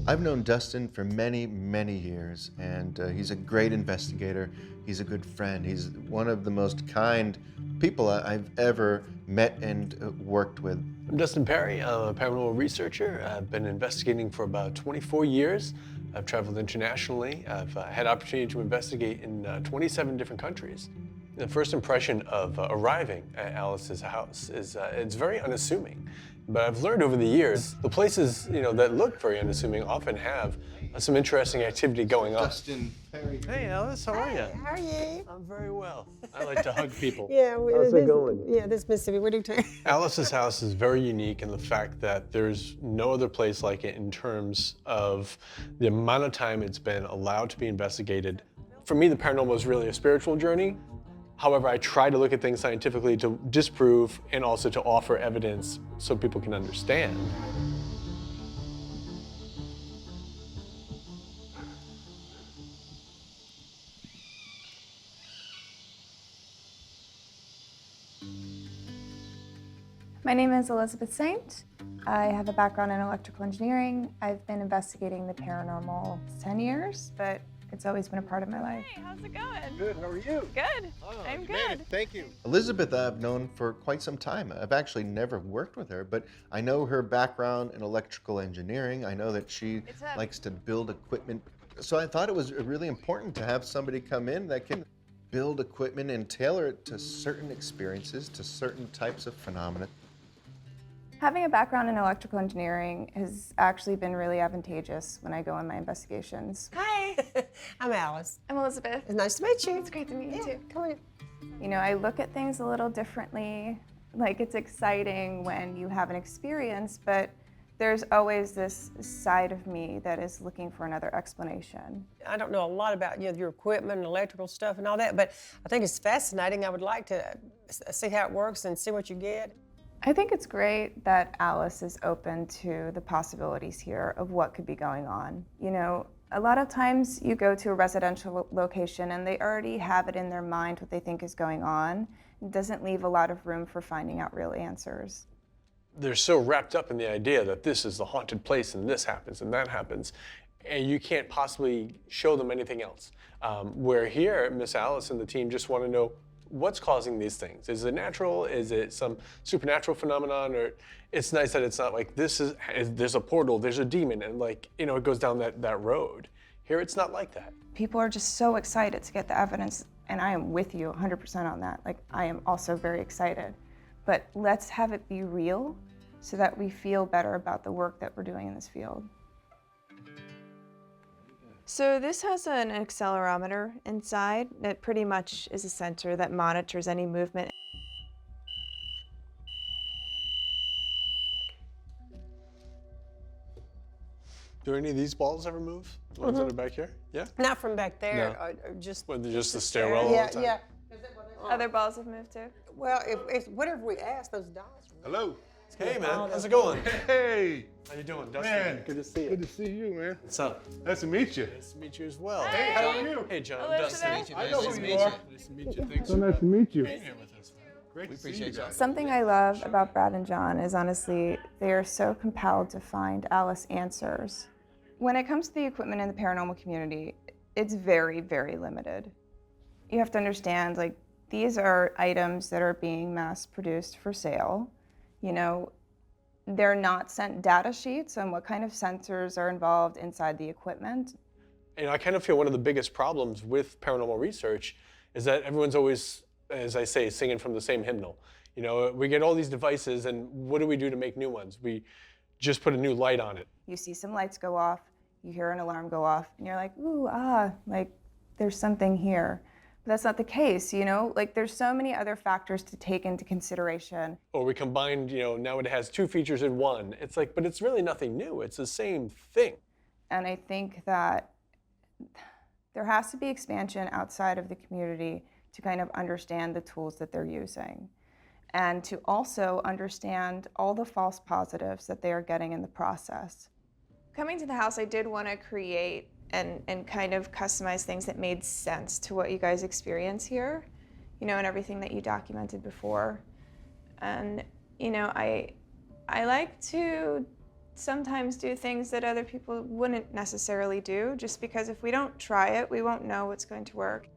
I've known Dustin for many, many years, and he's a great investigator. He's a good friend. He's one of the most kind people I've ever met and worked with. I'm Dustin Perry. I'm a paranormal researcher. I've been investigating for about 24 years. I've traveled internationally. I've had opportunity to investigate in 27 different countries. The first impression of arriving at Alice's house is it's very unassuming. But I've learned over the years, the places that look very unassuming often have some interesting activity going on. Dustin Perry. Hey, Alice, how are you? How are you? I'm very well. I like to hug people. Yeah, How's it going? Yeah, this Mississippi, we do too. Alice's house is very unique in the fact that there's no other place like it in terms of the amount of time it's been allowed to be investigated. For me, the paranormal is really a spiritual journey. However, I try to look at things scientifically to disprove and also to offer evidence so people can understand. My name is Elizabeth Saint. I have a background in electrical engineering. I've been investigating the paranormal 10 years, but it's always been a part of my life. Hey, how's it going? Good, how are you? Good. I'm good. Thank you. Elizabeth I've known for quite some time. I've actually never worked with her, but I know her background in electrical engineering. I know that she likes to build equipment. So I thought it was really important to have somebody come in that can build equipment and tailor it to certain experiences, to certain types of phenomena. Having a background in electrical engineering has actually been really advantageous when I go on my investigations. Hi, I'm Alice. I'm Elizabeth. It's nice to meet you. It's great to meet you too. Come on in. You know, I look at things a little differently. Like, it's exciting when you have an experience, but there's always this side of me that is looking for another explanation. I don't know a lot about your equipment and electrical stuff and all that, but I think it's fascinating. I would like to see how it works and see what you get. I think it's great that Alice is open to the possibilities here of what could be going on. You know, a lot of times you go to a residential location and they already have it in their mind what they think is going on. It doesn't leave a lot of room for finding out real answers. They're so wrapped up in the idea that this is the haunted place and this happens and that happens, and you can't possibly show them anything else. Where here, Miss Alice and the team just want to know what's causing these things. Is it natural? Is it some supernatural phenomenon? Or it's nice that it's not like there's a portal, there's a demon, and like, you know, it goes down that road. Here it's not like that. People are just so excited to get the evidence, and I am with you 100% on that. Like, I am also very excited. But let's have it be real so that we feel better about the work that we're doing in this field. So this has an accelerometer inside. It pretty much is a sensor that monitors any movement. Do any of these balls ever move? The ones that are back here? Yeah? Not from back there, No. just the stairwell all Yeah, the time? yeah. Other balls have moved too? Well, if whatever we ask, those dolls. Hello. Hey, man. How's it going? Hey. How you doing, Dustin? Man, Good to see you. Good to see you, man. What's up? Nice to meet you. Nice to meet you as well. Hey, how are you? Hey, John. Elizabeth. Dustin. I know who you are. Nice to meet you. Thanks So nice to meet you. for being here with us, man. Great to see you guys. Something I love about Brad and John is honestly, they are so compelled to find Alice answers. When it comes to the equipment in the paranormal community, it's very, very limited. You have to understand, like, these are items that are being mass produced for sale. You know, they're not sent data sheets on what kind of sensors are involved inside the equipment. You know, I kind of feel one of the biggest problems with paranormal research is that everyone's always, as I say, singing from the same hymnal. You know, we get all these devices, and what do we do to make new ones? We just put a new light on it. You see some lights go off, you hear an alarm go off, and you're like, ooh, like there's something here. But that's not the case, you know? Like, there's so many other factors to take into consideration. Or we combined, you know, now it has two features in one. It's like, but it's really nothing new. It's the same thing. And I think that there has to be expansion outside of the community to kind of understand the tools that they're using, and to also understand all the false positives that they are getting in the process. Coming to the house, I did want to create and kind of customize things that made sense to what you guys experience here, you know, and everything that you documented before. And, you know, I like to sometimes do things that other people wouldn't necessarily do, just because if we don't try it, we won't know what's going to work.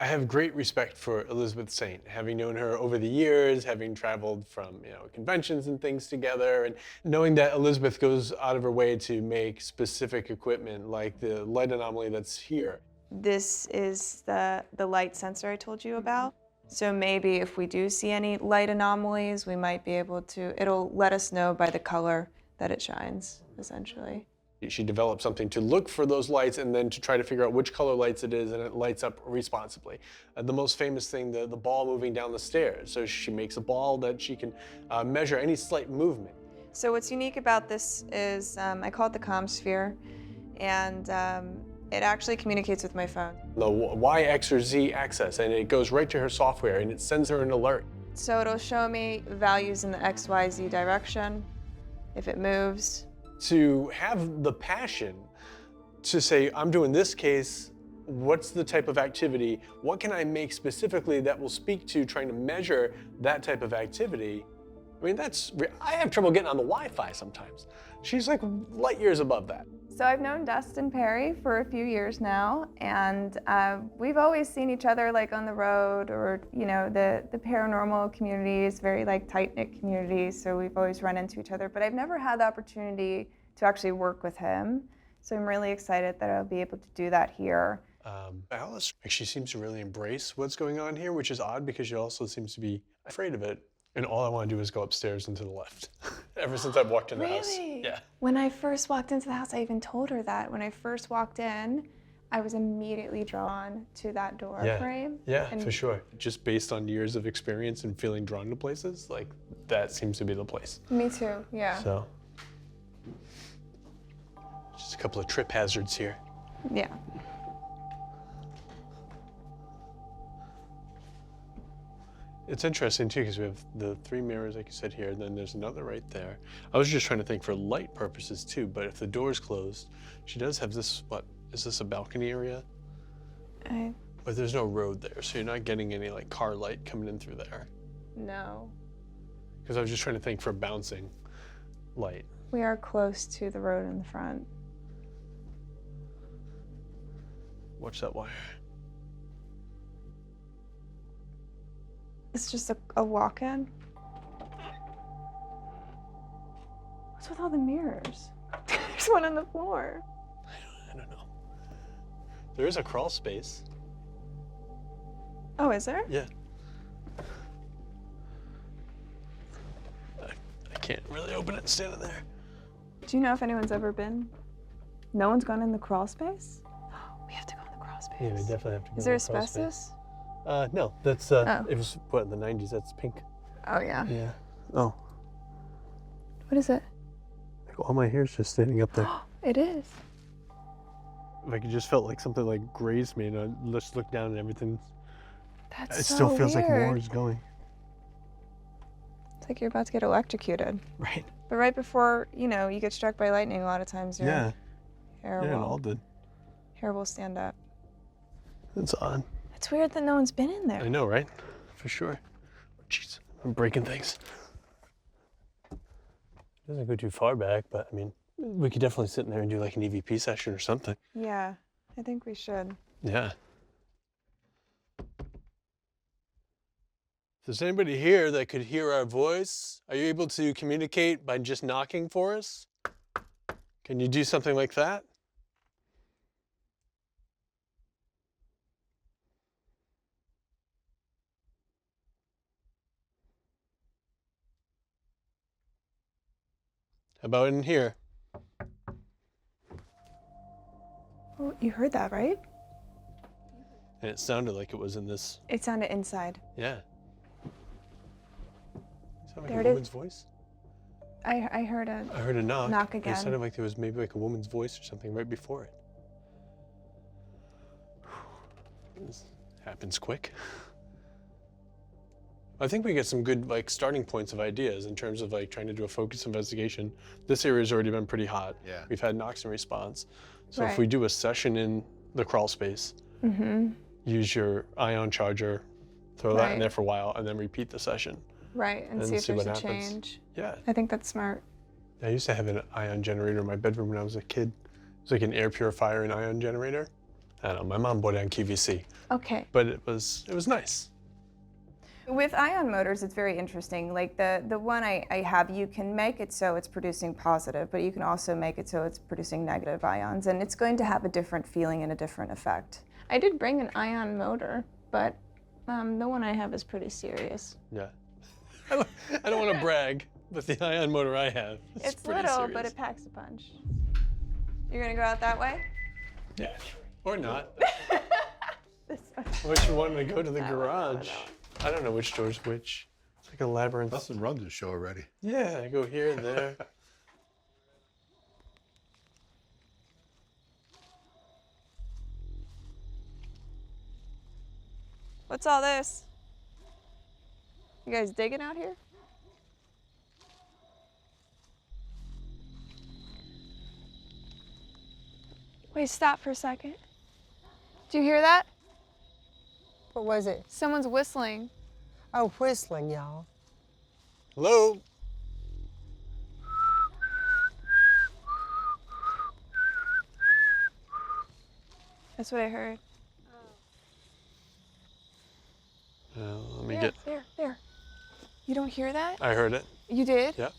I have great respect for Elizabeth Saint, having known her over the years, having traveled from, you know, conventions and things together, and knowing that Elizabeth goes out of her way to make specific equipment like the light anomaly that's here. This is the light sensor I told you about. So maybe if we do see any light anomalies, we might be able to, it'll let us know by the color that it shines, essentially. She developed something to look for those lights and then to try to figure out which color lights it is, and it lights up responsibly. The most famous thing, the ball moving down the stairs. So she makes a ball that she can measure any slight movement. So what's unique about this is, I call it the comm sphere, and it actually communicates with my phone. The Y, X, or Z axis, and it goes right to her software, and it sends her an alert. So it'll show me values in the X, Y, Z direction, if it moves. To have the passion to say, I'm doing this case, what's the type of activity? What can I make specifically that will speak to trying to measure that type of activity? I mean, I have trouble getting on the Wi-Fi sometimes. She's like light years above that. So I've known Dustin Perry for a few years now, and we've always seen each other like on the road, or, you know, the paranormal community is very like tight-knit community, so we've always run into each other, but I've never had the opportunity to actually work with him. So I'm really excited that I'll be able to do that here. Alice, she seems to really embrace what's going on here, which is odd because she also seems to be afraid of it. And all I want to do is go upstairs and to the left. Ever since I've walked in the house. Really? Yeah. When I first walked into the house, I even told her that. When I first walked in, I was immediately drawn to that door frame. Yeah, and for sure. Just based on years of experience and feeling drawn to places, like that seems to be the place. Me too, yeah. So, just a couple of trip hazards here. Yeah. It's interesting too, because we have the 3 mirrors, like you said here, and then there's another right there. I was just trying to think for light purposes too, but if the door's closed, she does have this, what, is this a balcony area? But there's no road there, so you're not getting any like car light coming in through there. No. Because I was just trying to think for bouncing light. We are close to the road in the front. Watch that wire. It's just a walk-in. What's with all the mirrors? There's one on the floor. I don't know. There is a crawl space. Oh, is there? Yeah. I can't really open it standing there. Do you know if anyone's ever been? No one's gone in the crawl space? We have to go in the crawl space. Yeah, we definitely have to go. Is there in the crawl asbestos? space. No, that's, Oh. it was, what, in the 90s, that's pink. Oh, yeah. Yeah. Oh, What is it? like all my hair's just standing up there. It is. Like it just felt like something like grazed me, and I just looked down and everything. That's It so still feels like more weird. is going. It's like you're about to get electrocuted. Right. But right before, you know, you get struck by lightning, a lot of times your Yeah. hair Yeah, it will, all did. hair will stand up. It's odd. It's weird that no one's been in there. I know, right? For sure. Jeez, I'm breaking things. It doesn't go too far back, but I mean, we could definitely sit in there and do like an EVP session or something. Yeah, I think we should. Yeah. If there's anybody here that could hear our voice, are you able to communicate by just knocking for us? Can you do something like that? How about in here? Oh, you heard that, right? And it sounded like it was in this. It sounded inside. Yeah. Sound like There a it is. woman's voice? I heard a I heard a knock. Knock It again. sounded like there was maybe like a woman's voice or something right before it. This happens quick. I think we get some good like starting points of ideas in terms of like trying to do a focus investigation. This area's already been pretty hot. Yeah. We've had knocks and response. So Right. if we do a session in the crawl space, use your ion charger, throw that in Right. there for a while, and then repeat the session. Right, and And see if see there's what a happens. change. Yeah. I think that's smart. I used to have an ion generator in my bedroom when I was a kid. It was like an air purifier and ion generator. I don't know, my mom bought it on QVC, Okay. but it was nice. With ion motors, it's very interesting. Like the one I have, you can make it so it's producing positive, but you can also make it so it's producing negative ions, and it's going to have a different feeling and a different effect. I did bring an ion motor, but the one I have is pretty serious. Yeah. I don't want to brag, but the ion motor I have is It's pretty little, serious. but it packs a punch. You're gonna go out that way? Yeah, or not. This way. Which one to go to the garage? I don't know which door's which. It's like a labyrinth. Dustin runs the show already. Yeah, I go here and there. What's all this? You guys digging out here? Wait, stop for a second. Do you hear that? What was it? Someone's whistling. Oh, whistling, y'all. Hello? That's what I heard. Let me There, get. there. You don't hear that? I heard it. You did? Yeah.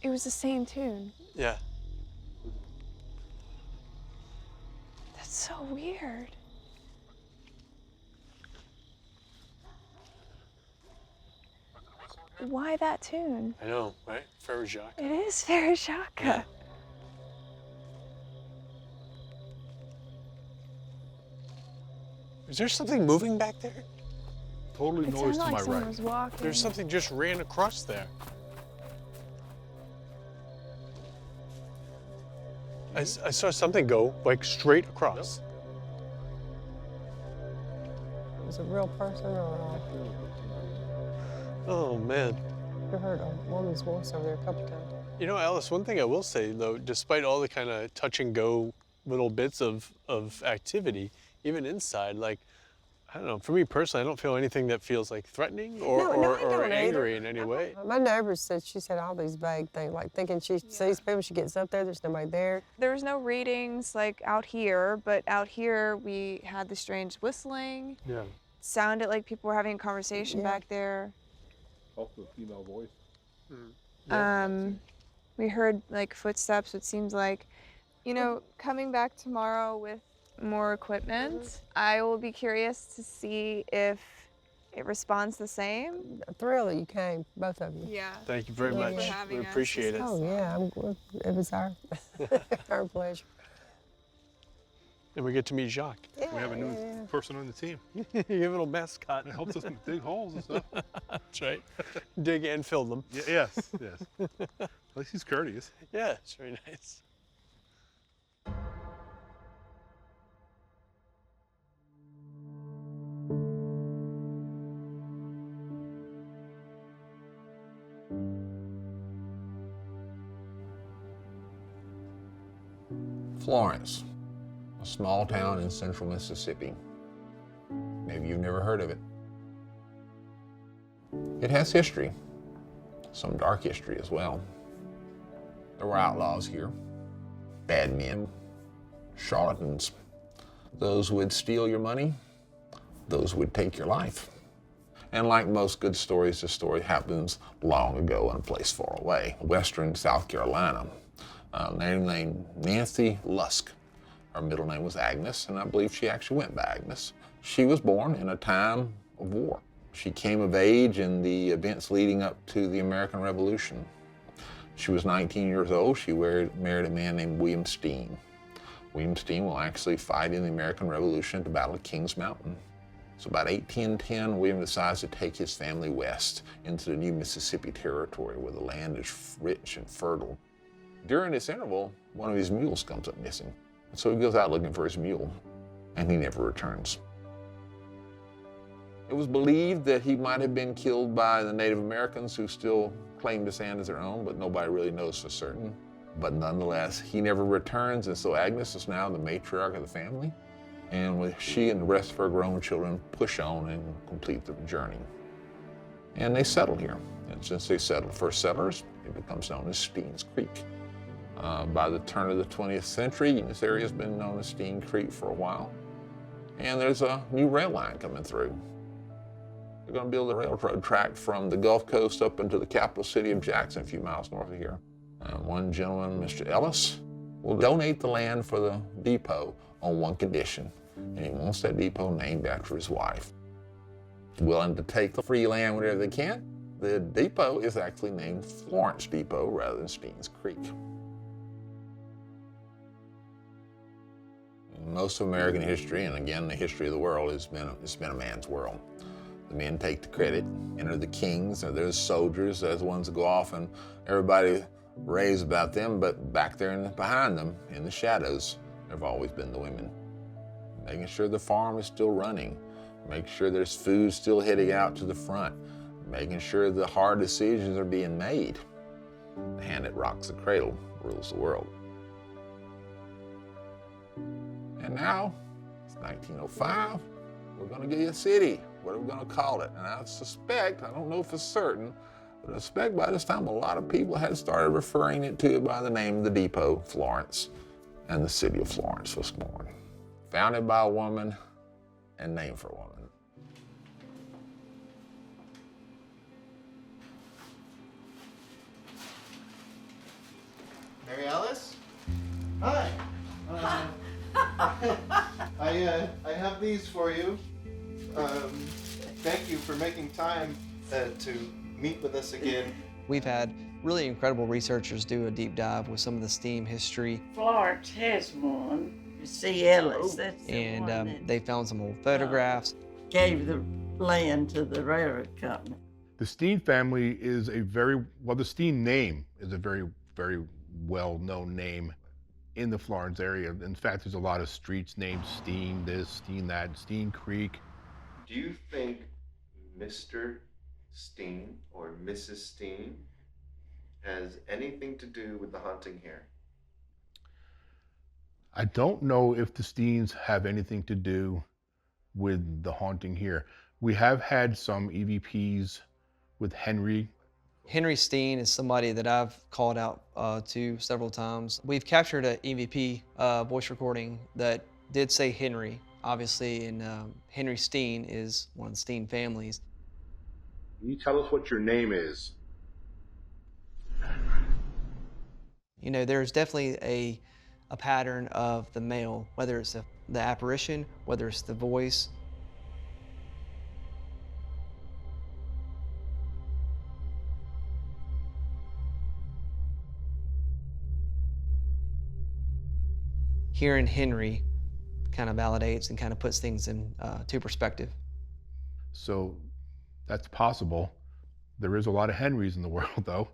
It was the same tune. Yeah. That's so weird. Why that tune? I know, right? Frere Jacques. It is Frere Jacques. Yeah. Is there something moving back there? Totally It noise sounded to like my someone right. was walking. There's something just ran across there. I saw something go like straight across. Was it a real person or Oh man. I heard a woman's voice over there a couple times. You know, Alice, one thing I will say though, despite all the kind of touch and go little bits of activity, even inside, like, I don't know, for me personally, I don't feel anything that feels like threatening or angry in any way. My neighbor said she said all these vague things, like thinking she sees people, she gets up there, there's nobody there. There was no readings like out here, but out here we had the strange whistling. Yeah. Sounded like people were having a conversation back there. Also a female voice. We heard like footsteps, it seems like. You know, coming back tomorrow with more equipment, I will be curious to see if it responds the same. Thrilled that you came, both of you. Yeah. Thank you very much. We appreciate it. Oh yeah, it was our our pleasure. And we get to meet Jacques. We have a new person on the team. Your little mascot. It helps us dig holes and stuff. That's right. Dig and fill them. Yes. At least he's courteous. Yeah, it's very nice. Florence, a small town in central Mississippi. Maybe you've never heard of it. It has history, some dark history as well. There were outlaws here, bad men, charlatans, those who would steal your money, those who would take your life. And like most good stories, the story happens long ago in a place far away, western South Carolina. A lady named Nancy Lusk. Her middle name was Agnes, and I believe she actually went by Agnes. She was born in a time of war. She came of age in the events leading up to the American Revolution. She was 19 years old. She married a man named William Steen. William Steen will actually fight in the American Revolution at the Battle of Kings Mountain. So about 1810, William decides to take his family west into the new Mississippi territory where the land is rich and fertile. During this interval, one of his mules comes up missing. So he goes out looking for his mule, and he never returns. It was believed that he might have been killed by the Native Americans who still claimed his land as their own, but nobody really knows for certain. But nonetheless, he never returns, and so Agnes is now the matriarch of the family. And she and the rest of her grown children push on and complete the journey. And they settle here. And since they settled, first settlers, it becomes known as Steen's Creek. By the turn of the 20th century, this area has been known as Steen Creek for a while. And there's a new rail line coming through. They're going to build a railroad track from the Gulf Coast up into the capital city of Jackson, a few miles north of here. One gentleman, Mr. Ellis, will donate the land for the depot on one condition, and he wants that depot named after his wife. Willing to take the free land whenever they can. The depot is actually named Florence Depot rather than Steen's Creek. Most of American history, and again the history of the world, it's been a man's world. The men take the credit, enter the kings, or there's soldiers, there's the ones that go off and everybody raves about them, but back there behind them, in the shadows, there have always been the women. Making sure the farm is still running, making sure there's food still heading out to the front, making sure the hard decisions are being made. The hand that rocks the cradle rules the world. And now, it's 1905, we're going to give you a city. What are we going to call it? And I suspect, I don't know for certain, but I suspect by this time a lot of people had started referring it to it by the name of the depot, Florence, and the city of Florence was born. Founded by a woman and named for a woman. Mary Alice? Hi. have these for you. Thank you for making time to meet with us again. We've had really incredible researchers do a deep dive with some of the steam history. Florence has one. C. Ellis, that's the And one that they found some old photographs. gave the land to the railroad company. The Steen family is the Steen name is a very, very well-known name in the Florence area. In fact, there's a lot of streets named Steen this, Steen that, Steen Creek. Do you think Mr. Steen or Mrs. Steen has anything to do with the haunting here? I don't know if the Steens have anything to do with the haunting here. We have had some EVPs with Henry. Henry Steen is somebody that I've called out to several times. We've captured an EVP voice recording that did say Henry, obviously, and Henry Steen is one of the Steen families. Can you tell us what your name is? You know, there's definitely a pattern of the male, whether it's the apparition, whether it's the voice. Hearing Henry kind of validates and kind of puts things in to perspective. So that's possible. There is a lot of Henrys in the world, though.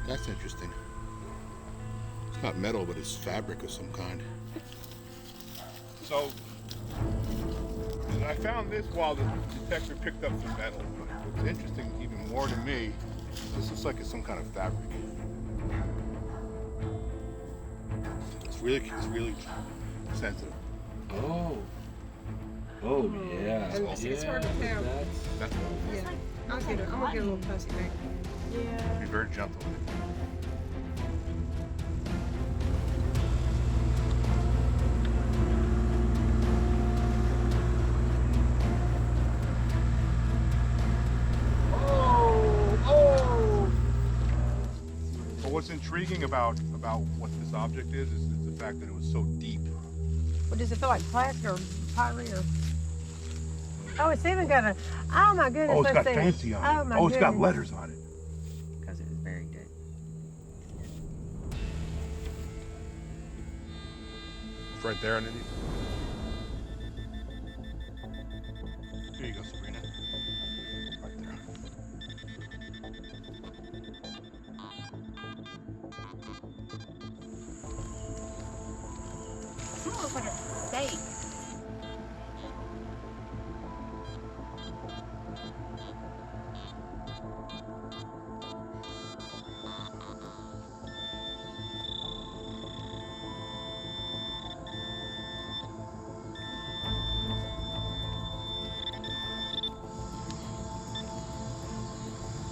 That's interesting. It's not metal, but it's fabric of some kind. So, I found this while the detector picked up some metal. But what's interesting, even more to me, this looks like it's some kind of fabric. It's really sensitive. Oh. Oh, yeah. It's hard to tell. That's Yeah. I'm gonna get a little pussy back. Be very gentle with it. But what's intriguing about what this object is the fact that it was so deep. What does it feel like, plastic or pottery or? Oh, it's even got a. Oh my goodness! Oh, it's let's got see. fancy on it. Oh my Oh, it's got goodness. letters on it. Because it was very good. It's right there underneath. Here you go, Sabrina. Right there. It looks like a steak.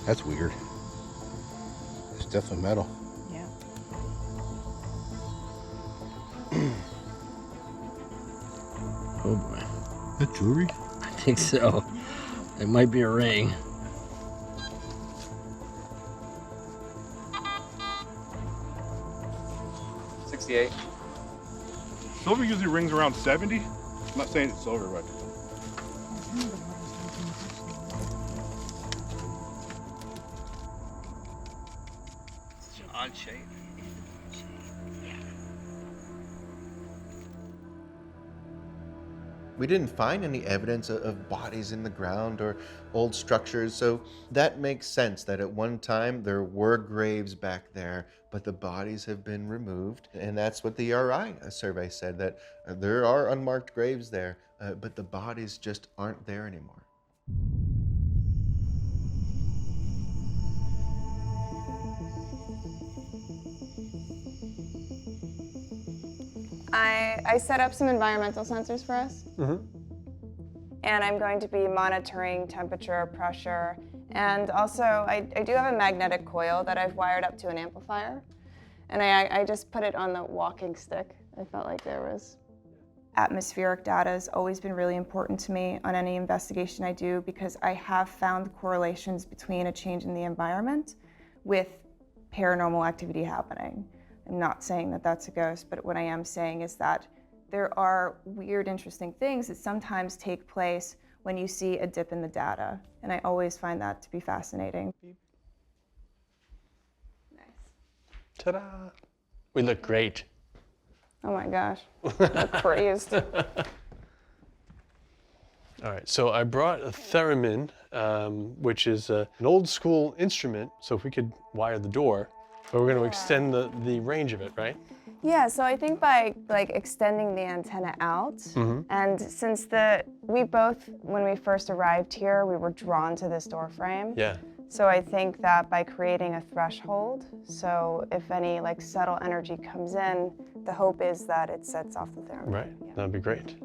That's weird. It's definitely metal. Yeah. Oh boy. Is that jewelry? I think so. It might be a ring. $68. Silver usually rings around 70. I'm not saying it's silver, but It's an odd shape. We didn't find any evidence of bodies in the ground or old structures, so that makes sense that at one time there were graves back there, but the bodies have been removed. And that's what the ERI survey said, that there are unmarked graves there, but the bodies just aren't there anymore. I set up some environmental sensors for us. And I'm going to be monitoring temperature, pressure, and also I do have a magnetic coil that I've wired up to an amplifier. And I just put it on the walking stick. I felt like there was Atmospheric data has always been really important to me on any investigation I do because I have found correlations between a change in the environment with paranormal activity happening. I'm not saying that that's a ghost, but what I am saying is that there are weird, interesting things that sometimes take place when you see a dip in the data. And I always find that to be fascinating. Ta-da! We look great. Oh my gosh, I'm crazed. All right, so I brought a theremin, which is an old school instrument. So if we could wire the door, but we're going to extend the range of it, right? Yeah, so I think by extending the antenna out, and since we both, when we first arrived here, we were drawn to this door frame. Yeah. So I think that by creating a threshold, so if any subtle energy comes in, the hope is that it sets off the theremin. Right, that'd be great.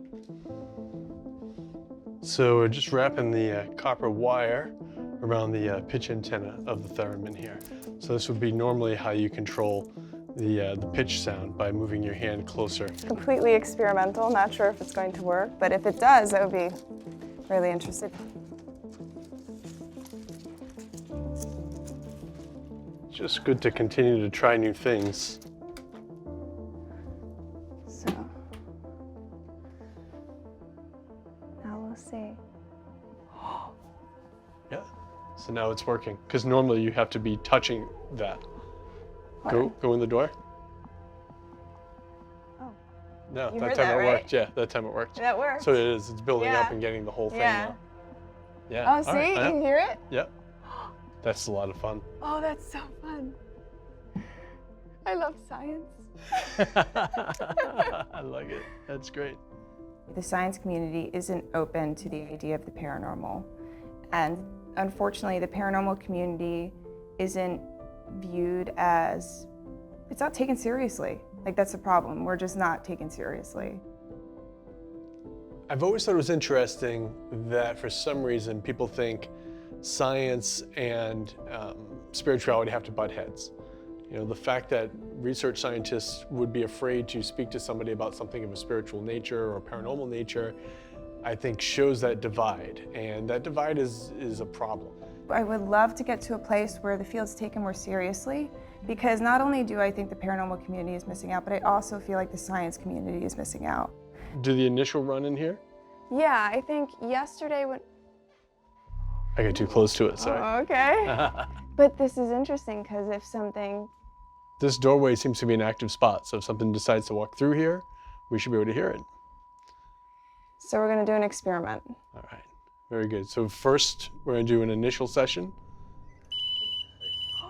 So we're just wrapping the copper wire around the pitch antenna of the theremin here. So this would be normally how you control the pitch sound, by moving your hand closer. Completely experimental, not sure if it's going to work, but if it does, that would be really interesting. Just good to continue to try new things. So, now we'll see. Yeah, so now it's working. Because normally you have to be touching that. Go in the door. Oh. No, You that heard time that, it right? worked. Yeah, that time it worked. That worked. So it is, it's building Yeah. up and getting the whole thing Yeah. now. Yeah. Oh, all see? right, You yeah. can hear it? Yep. That's a lot of fun. Oh, that's so fun. I love science. I like it. That's great. The science community isn't open to the idea of the paranormal. And unfortunately, the paranormal community isn't viewed as, it's not taken seriously. That's the problem. We're just not taken seriously. I've always thought it was interesting that for some reason people think science and spirituality have to butt heads. You know, the fact that research scientists would be afraid to speak to somebody about something of a spiritual nature or paranormal nature, I think shows that divide, and that divide is a problem. I would love to get to a place where the field's taken more seriously, because not only do I think the paranormal community is missing out, but I also feel like the science community is missing out. Do the initial run in here? Yeah, I think yesterday when... I got too close to it, sorry. Oh, okay. But this is interesting, because if something... This doorway seems to be an active spot, so if something decides to walk through here, we should be able to hear it. So we're going to do an experiment. All right, very good. So first, we're going to do an initial session.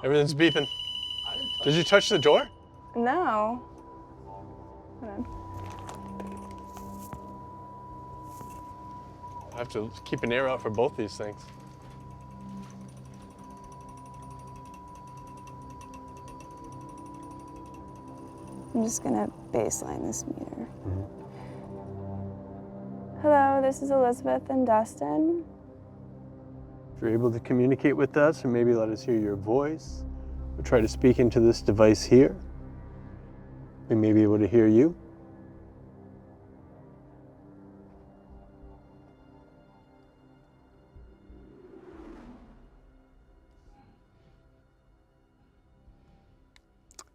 Everything's beeping. Did you touch the door? No. Hold on. I have to keep an ear out for both these things. I'm just going to baseline this meter. Hello, this is Elizabeth and Dustin. If you're able to communicate with us, or maybe let us hear your voice, or try to speak into this device here, we may be able to hear you.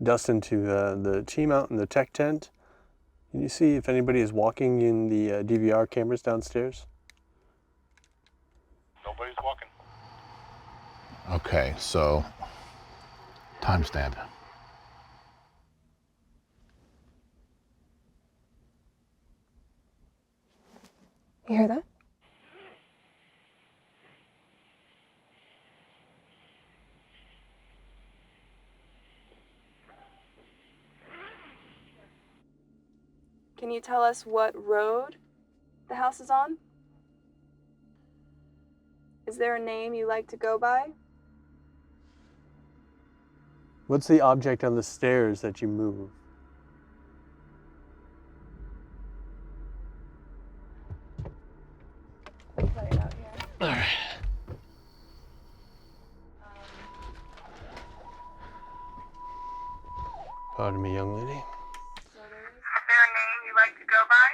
Dustin, to the team out in the tech tent, can you see if anybody is walking in the DVR cameras downstairs? Nobody's walking. Okay, so timestamp. You hear that? Can you tell us what road the house is on? Is there a name you like to go by? What's the object on the stairs that you move? Play it out here. All right. Pardon me, young lady. Is there a name you like to go by?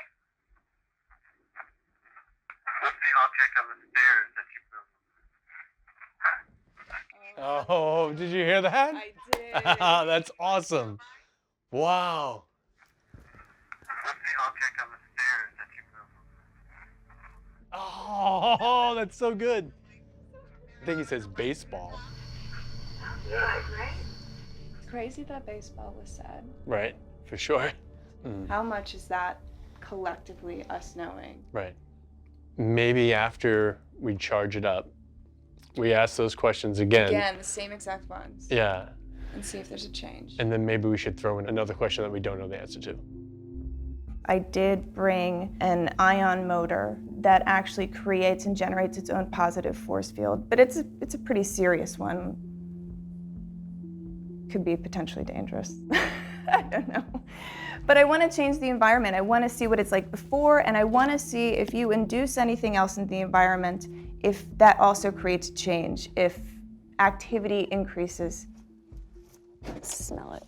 Oh, did you hear that? I did. That's awesome. Wow. What's the object on the stairs that you moved? Oh, that's so good. I think he says baseball. Crazy that baseball was said. Right, for sure. How much is that collectively us knowing? Right. Maybe after we charge it up, we ask those questions again. Again, the same exact ones. Yeah. And see if there's a change. And then maybe we should throw in another question that we don't know the answer to. I did bring an ion motor that actually creates and generates its own positive force field, but it's a pretty serious one. Could be potentially dangerous. I don't know. But I want to change the environment. I want to see what it's like before, and I want to see if you induce anything else in the environment, if that also creates change, if activity increases. Let's smell it.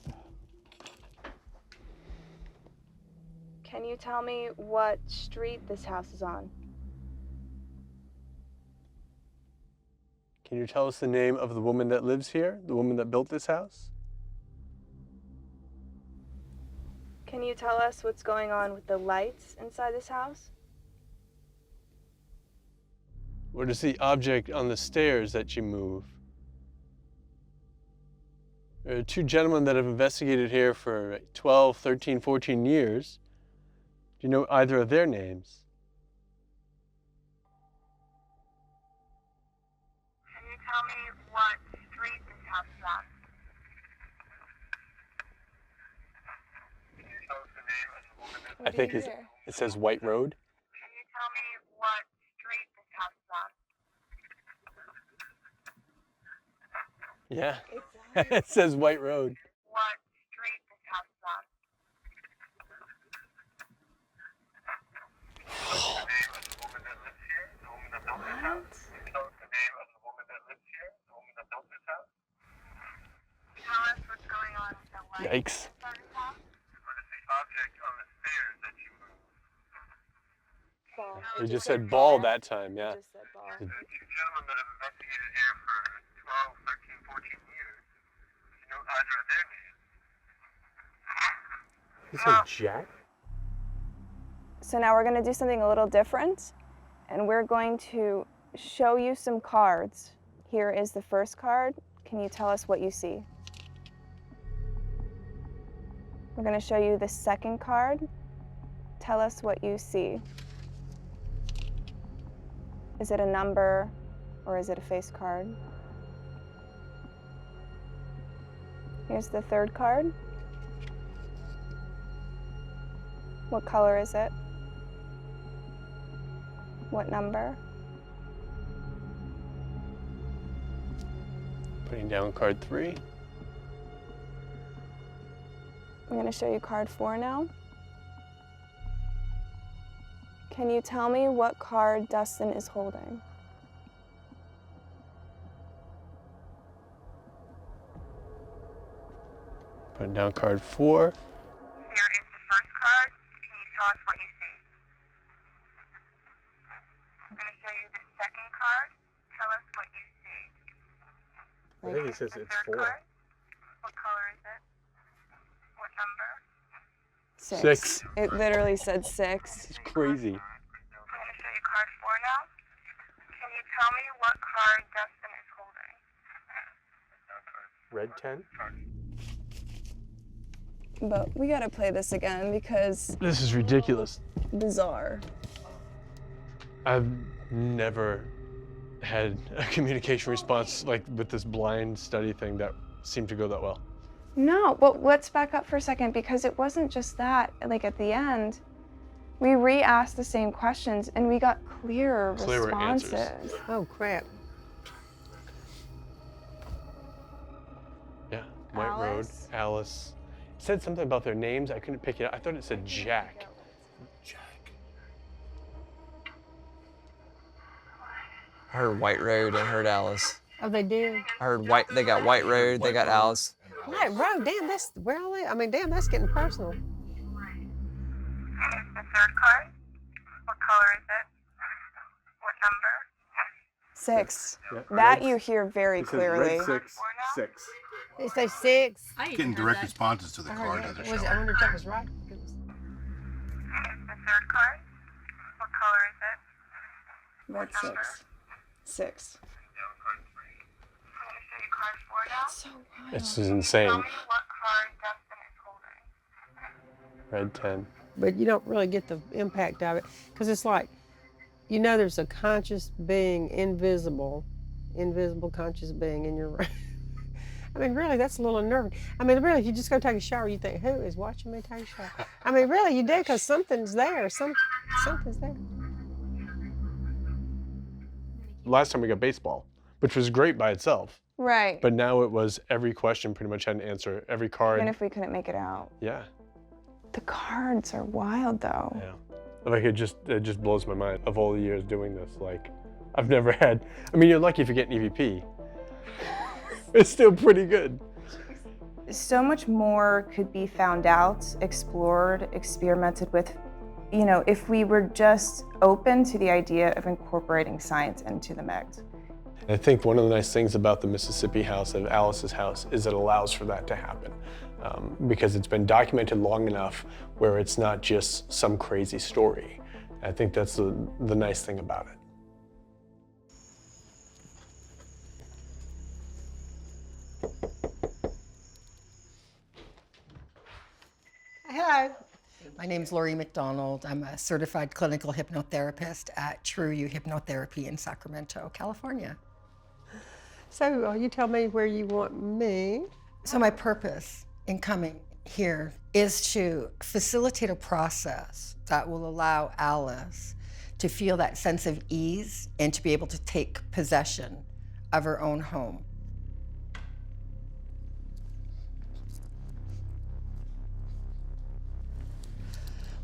Can you tell me what street this house is on? Can you tell us the name of the woman that lives here, the woman that built this house? Can you tell us what's going on with the lights inside this house? What is the object on the stairs that you move? There are two gentlemen that have investigated here for 12, 13, 14 years. Do you know either of their names? Can you tell me what street this house is on? Can you tell us the name of the woman that I think it says White Road. Can you tell me what street this house is on? Yeah, it says White Road. What street this house is on? Can you tell us the name of the woman that lives here? The woman that built this house? Can you tell us the name of the woman that lives here? The woman that built this house? Tell us what's going on with the lights Yikes. inside this house? What is the object on the stairs that you moved? Ball. We just said ball that time, yeah. Just said ball. Two gentlemen that have investigated here for 12, 13, 14 years. Do you know either of their names? He said Jack? So now we're going to do something a little different, and we're going to show you some cards. Here is the first card. Can you tell us what you see? We're going to show you the second card. Tell us what you see. Is it a number or is it a face card? Here's the third card. What color is it? What number? Putting down card 3. I'm going to show you card 4 now. Can you tell me what card Dustin is holding? Putting down card 4. Here is the first card. Can you tell us what you see? I'm going to show you the second card. Tell us what you see. I think he says The it's third 4. card. What color is it? What number? 6. It literally said 6. It's crazy. I'm going to show you card 4 now. Can you tell me what card Dustin is holding? Red 10? But we gotta play this again because This is ridiculous. bizarre. I've never had a communication response like with this blind study thing that seemed to go that well. No, but let's back up for a second because it wasn't just that. Like at the end, we re-asked the same questions and we got clearer responses. Answers. Oh, crap. Yeah, White Road, Alice. It said something about their names. I couldn't pick it up. I thought it said Jack. I heard White Road and heard Alice. Oh, they did? I heard they got White Road, they got Alice. White Road, damn, that's where all that, I mean, damn, that's getting personal. Here's the third card. What color is it? What number? 6. Yep. That Red- you hear very it says clearly. Red 6, 6. They say 6. Getting direct responses to the I card heard doesn't that. show. I wonder if that was right. The third card. What color is it? Red 6. 6. I'm going to show you card 4 now. That's so wild. This is insane. Tell me what card Dustin is holding. Red 10. But you don't really get the impact of it because it's like, you know, there's a conscious being, invisible conscious being in your room. I mean, really, that's a little unnerving. I mean, really, if you just go take a shower, you think, who is watching me take a shower? I mean, really, you do, because something's there. Something's there. Last time we got baseball, which was great by itself. Right. But now it was every question pretty much had an answer. Every card. Even if we couldn't make it out. Yeah. The cards are wild, though. Yeah. Like it just blows my mind of all the years doing this. Like, I've never had. I mean, you're lucky if you get an EVP. It's still pretty good. So much more could be found out, explored, experimented with, you know, if we were just open to the idea of incorporating science into the mix. I think one of the nice things about the Mississippi house, of Alice's house, is it allows for that to happen. Because it's been documented long enough where it's not just some crazy story. I think that's the nice thing about it. Hello. My name's Lori McDonald. I'm a certified clinical hypnotherapist at True You Hypnotherapy in Sacramento, California. So you tell me where you want me. So my purpose in coming here is to facilitate a process that will allow Alice to feel that sense of ease and to be able to take possession of her own home.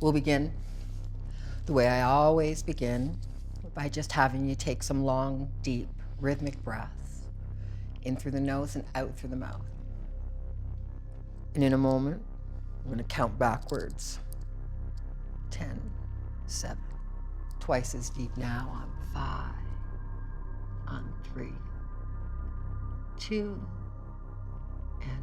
We'll begin the way I always begin, by just having you take some long, deep, rhythmic breaths in through the nose and out through the mouth. And in a moment, I'm gonna count backwards. 10, 7, twice as deep now on 5, on 3, 2, and 1.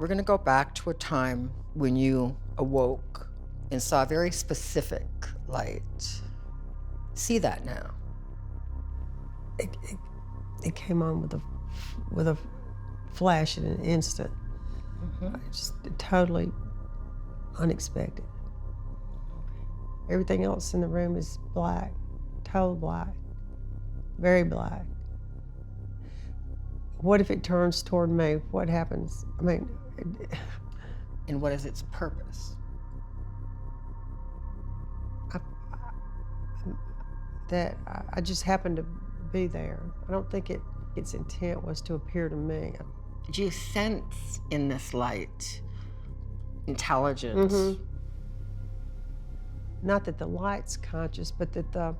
We're gonna go back to a time when you awoke and saw a very specific light. See that now. It came on with a flash in an instant. Mm-hmm. Just totally unexpected. Everything else in the room is black, total black, very black. What if it turns toward me? What happens? I mean, and what is its purpose? I just happened to be there. I don't think its intent was to appear to me. Do you sense in this light intelligence? Mm-hmm. Not that the light's conscious, but that the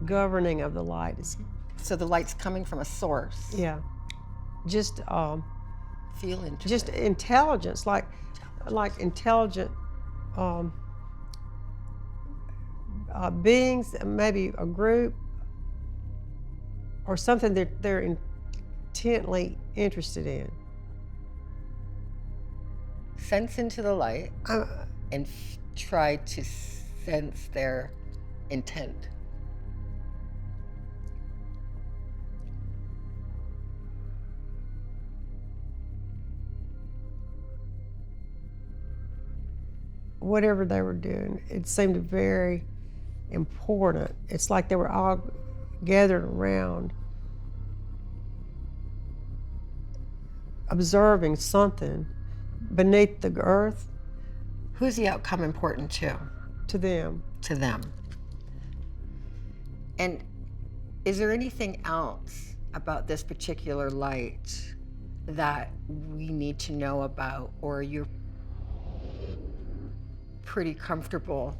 governing of the light is. So the light's coming from a source. Yeah. Just feel into just it. Intelligence, like intelligent beings, maybe a group or something that they're intently interested in. Sense into the light and try to sense their intent. Whatever they were doing, it seemed very important. It's like they were all gathered around, observing something beneath the earth. Who's the outcome important to? To them. To them. And is there anything else about this particular light that we need to know about, or you're pretty comfortable?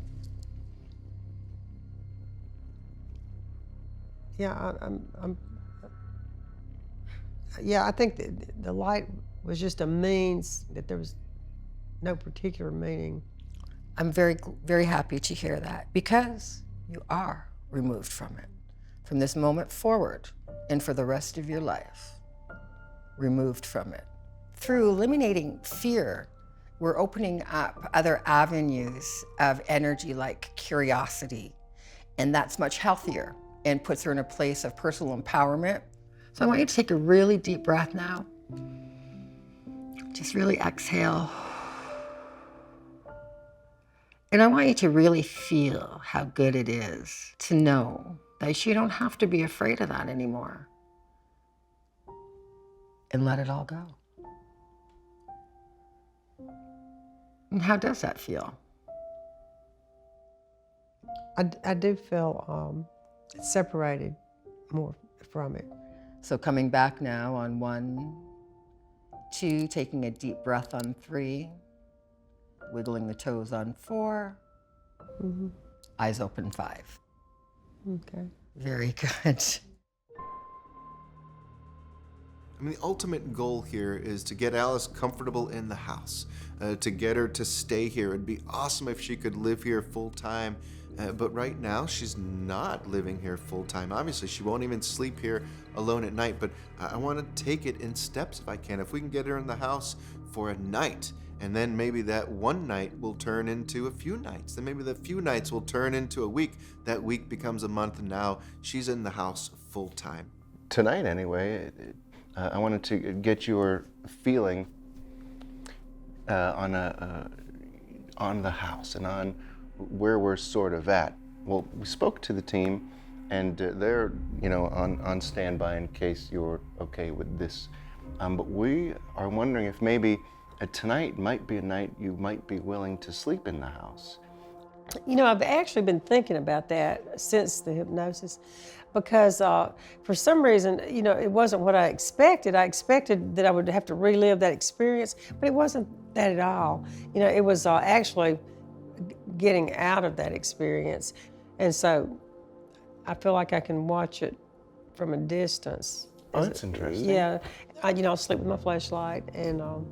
Yeah, I think the light was just a means, that there was no particular meaning. I'm very, very happy to hear that, because you are removed from it. From this moment forward and for the rest of your life, removed from it. Through eliminating fear, we're opening up other avenues of energy like curiosity, and that's much healthier and puts her in a place of personal empowerment. So I want you to take a really deep breath now. Just really exhale. And I want you to really feel how good it is to know that you don't have to be afraid of that anymore. And let it all go. And how does that feel? I do feel separated more from it. So coming back now on 1, 2, taking a deep breath on 3, wiggling the toes on 4, eyes open 5. Okay. Very good. I mean, the ultimate goal here is to get Alice comfortable in the house, to get her to stay here. It'd be awesome if she could live here full time, but right now she's not living here full time. Obviously, she won't even sleep here alone at night, but I want to take it in steps if I can. If we can get her in the house for a night, and then maybe that one night will turn into a few nights. Then maybe the few nights will turn into a week. That week becomes a month, and now she's in the house full time. Tonight, anyway, I wanted to get your feeling on the house and on where we're sort of at. Well, we spoke to the team, and they're on standby in case you're okay with this. But we are wondering if maybe tonight might be a night you might be willing to sleep in the house. You know, I've actually been thinking about that since the hypnosis, because for some reason, it wasn't what I expected. I expected that I would have to relive that experience, but it wasn't that at all. It was actually getting out of that experience. And so I feel like I can watch it from a distance. Oh, that's interesting. Yeah. I'll sleep with my flashlight, and I'll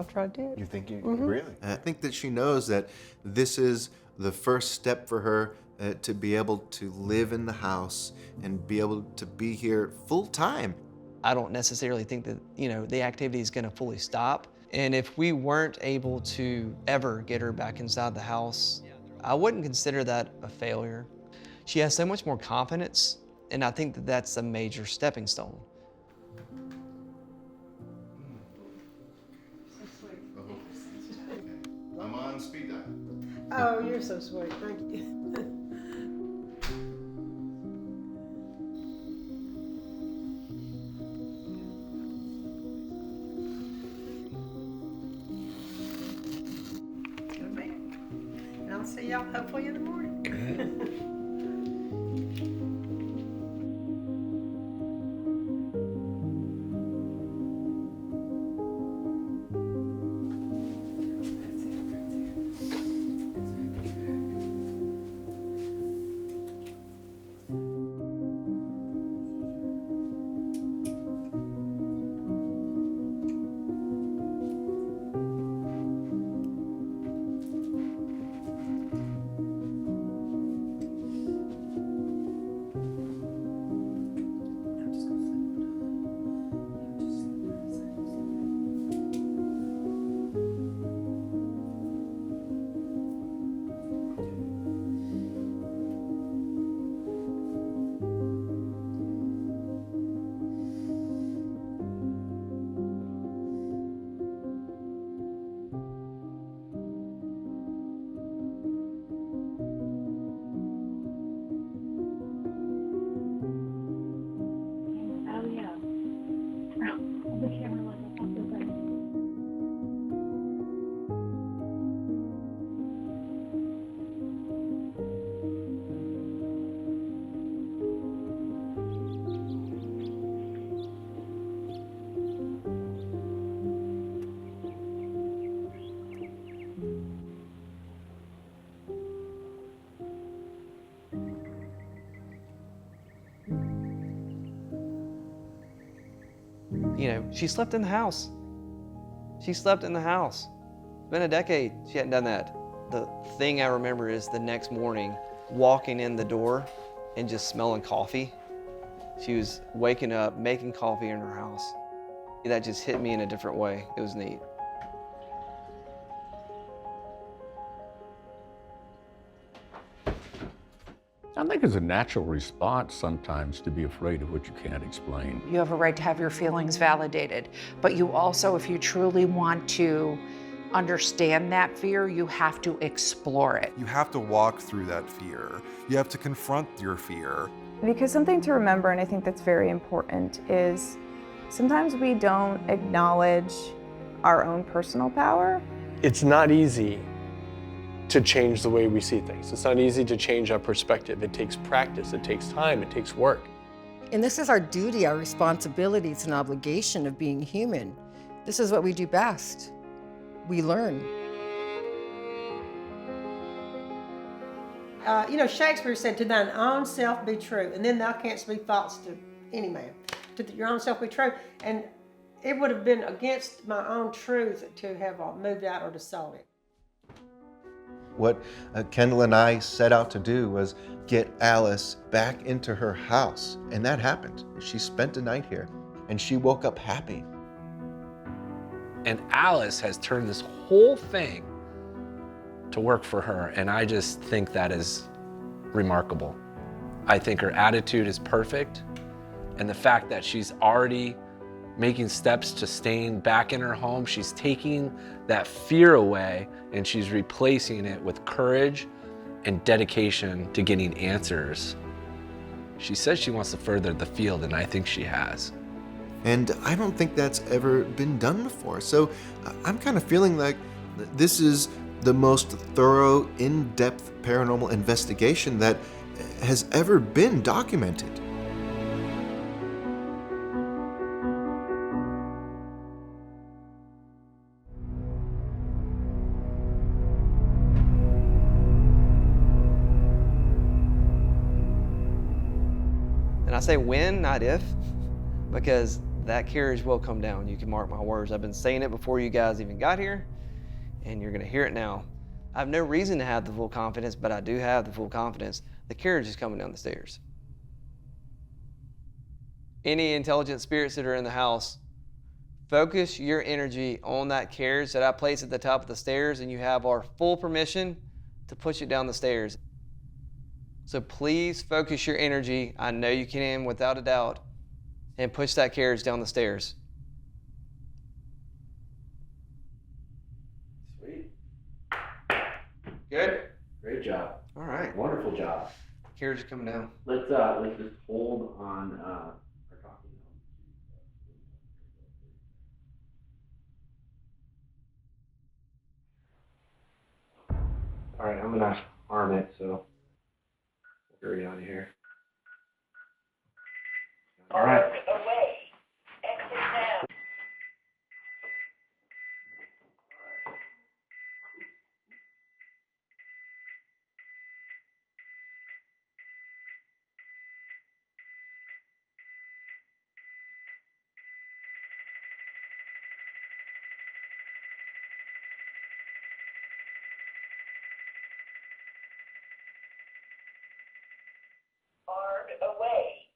try to do it. You think you really? I think that she knows that this is the first step for her to be able to live in the house and be able to be here full time. I don't necessarily think that, the activity is going to fully stop. And if we weren't able to ever get her back inside the house, I wouldn't consider that a failure. She has so much more confidence, and I think that that's a major stepping stone. I'm on speed dial. Oh, you're so sweet. Thank you. And I'll see y'all hopefully in the morning. She slept in the house. She slept in the house. It's been a decade she hadn't done that. The thing I remember is the next morning, walking in the door and just smelling coffee. She was waking up, making coffee in her house. That just hit me in a different way. It was neat. I think it's a natural response sometimes to be afraid of what you can't explain. You have a right to have your feelings validated, but you also, if you truly want to understand that fear, you have to explore it. You have to walk through that fear. You have to confront your fear. Because something to remember, and I think that's very important, is sometimes we don't acknowledge our own personal power. It's not easy to change the way we see things. It's not easy to change our perspective. It takes practice, it takes time, it takes work. And this is our duty, our responsibility. It's an obligation of being human. This is what we do best. We learn. Shakespeare said, "To thine own self be true, and then thou canst be false to any man. To your own self be true." And it would have been against my own truth to have moved out or to sold it. What Kendall and I set out to do was get Alice back into her house, and that happened. She spent a night here, and she woke up happy. And Alice has turned this whole thing to work for her, and I just think that is remarkable. I think her attitude is perfect, and the fact that she's already making steps to staying back in her home, she's taking that fear away and she's replacing it with courage and dedication to getting answers. She says she wants to further the field, and I think she has. And I don't think that's ever been done before. So I'm kind of feeling like this is the most thorough, in-depth paranormal investigation that has ever been documented. And I say when, not if, because that carriage will come down. You can mark my words. I've been saying it before you guys even got here, and you're gonna hear it now. I have no reason to have the full confidence, but I do have the full confidence. The carriage is coming down the stairs. Any intelligent spirits that are in the house, focus your energy on that carriage that I place at the top of the stairs, and you have our full permission to push it down the stairs. So please focus your energy, I know you can without a doubt, and push that carriage down the stairs. Sweet. Good? Great job. All right. Wonderful job. Carriage is coming down. Let's just hold on our talking. All right, I'm gonna arm it, so we'll get out of here. All right. Armed away.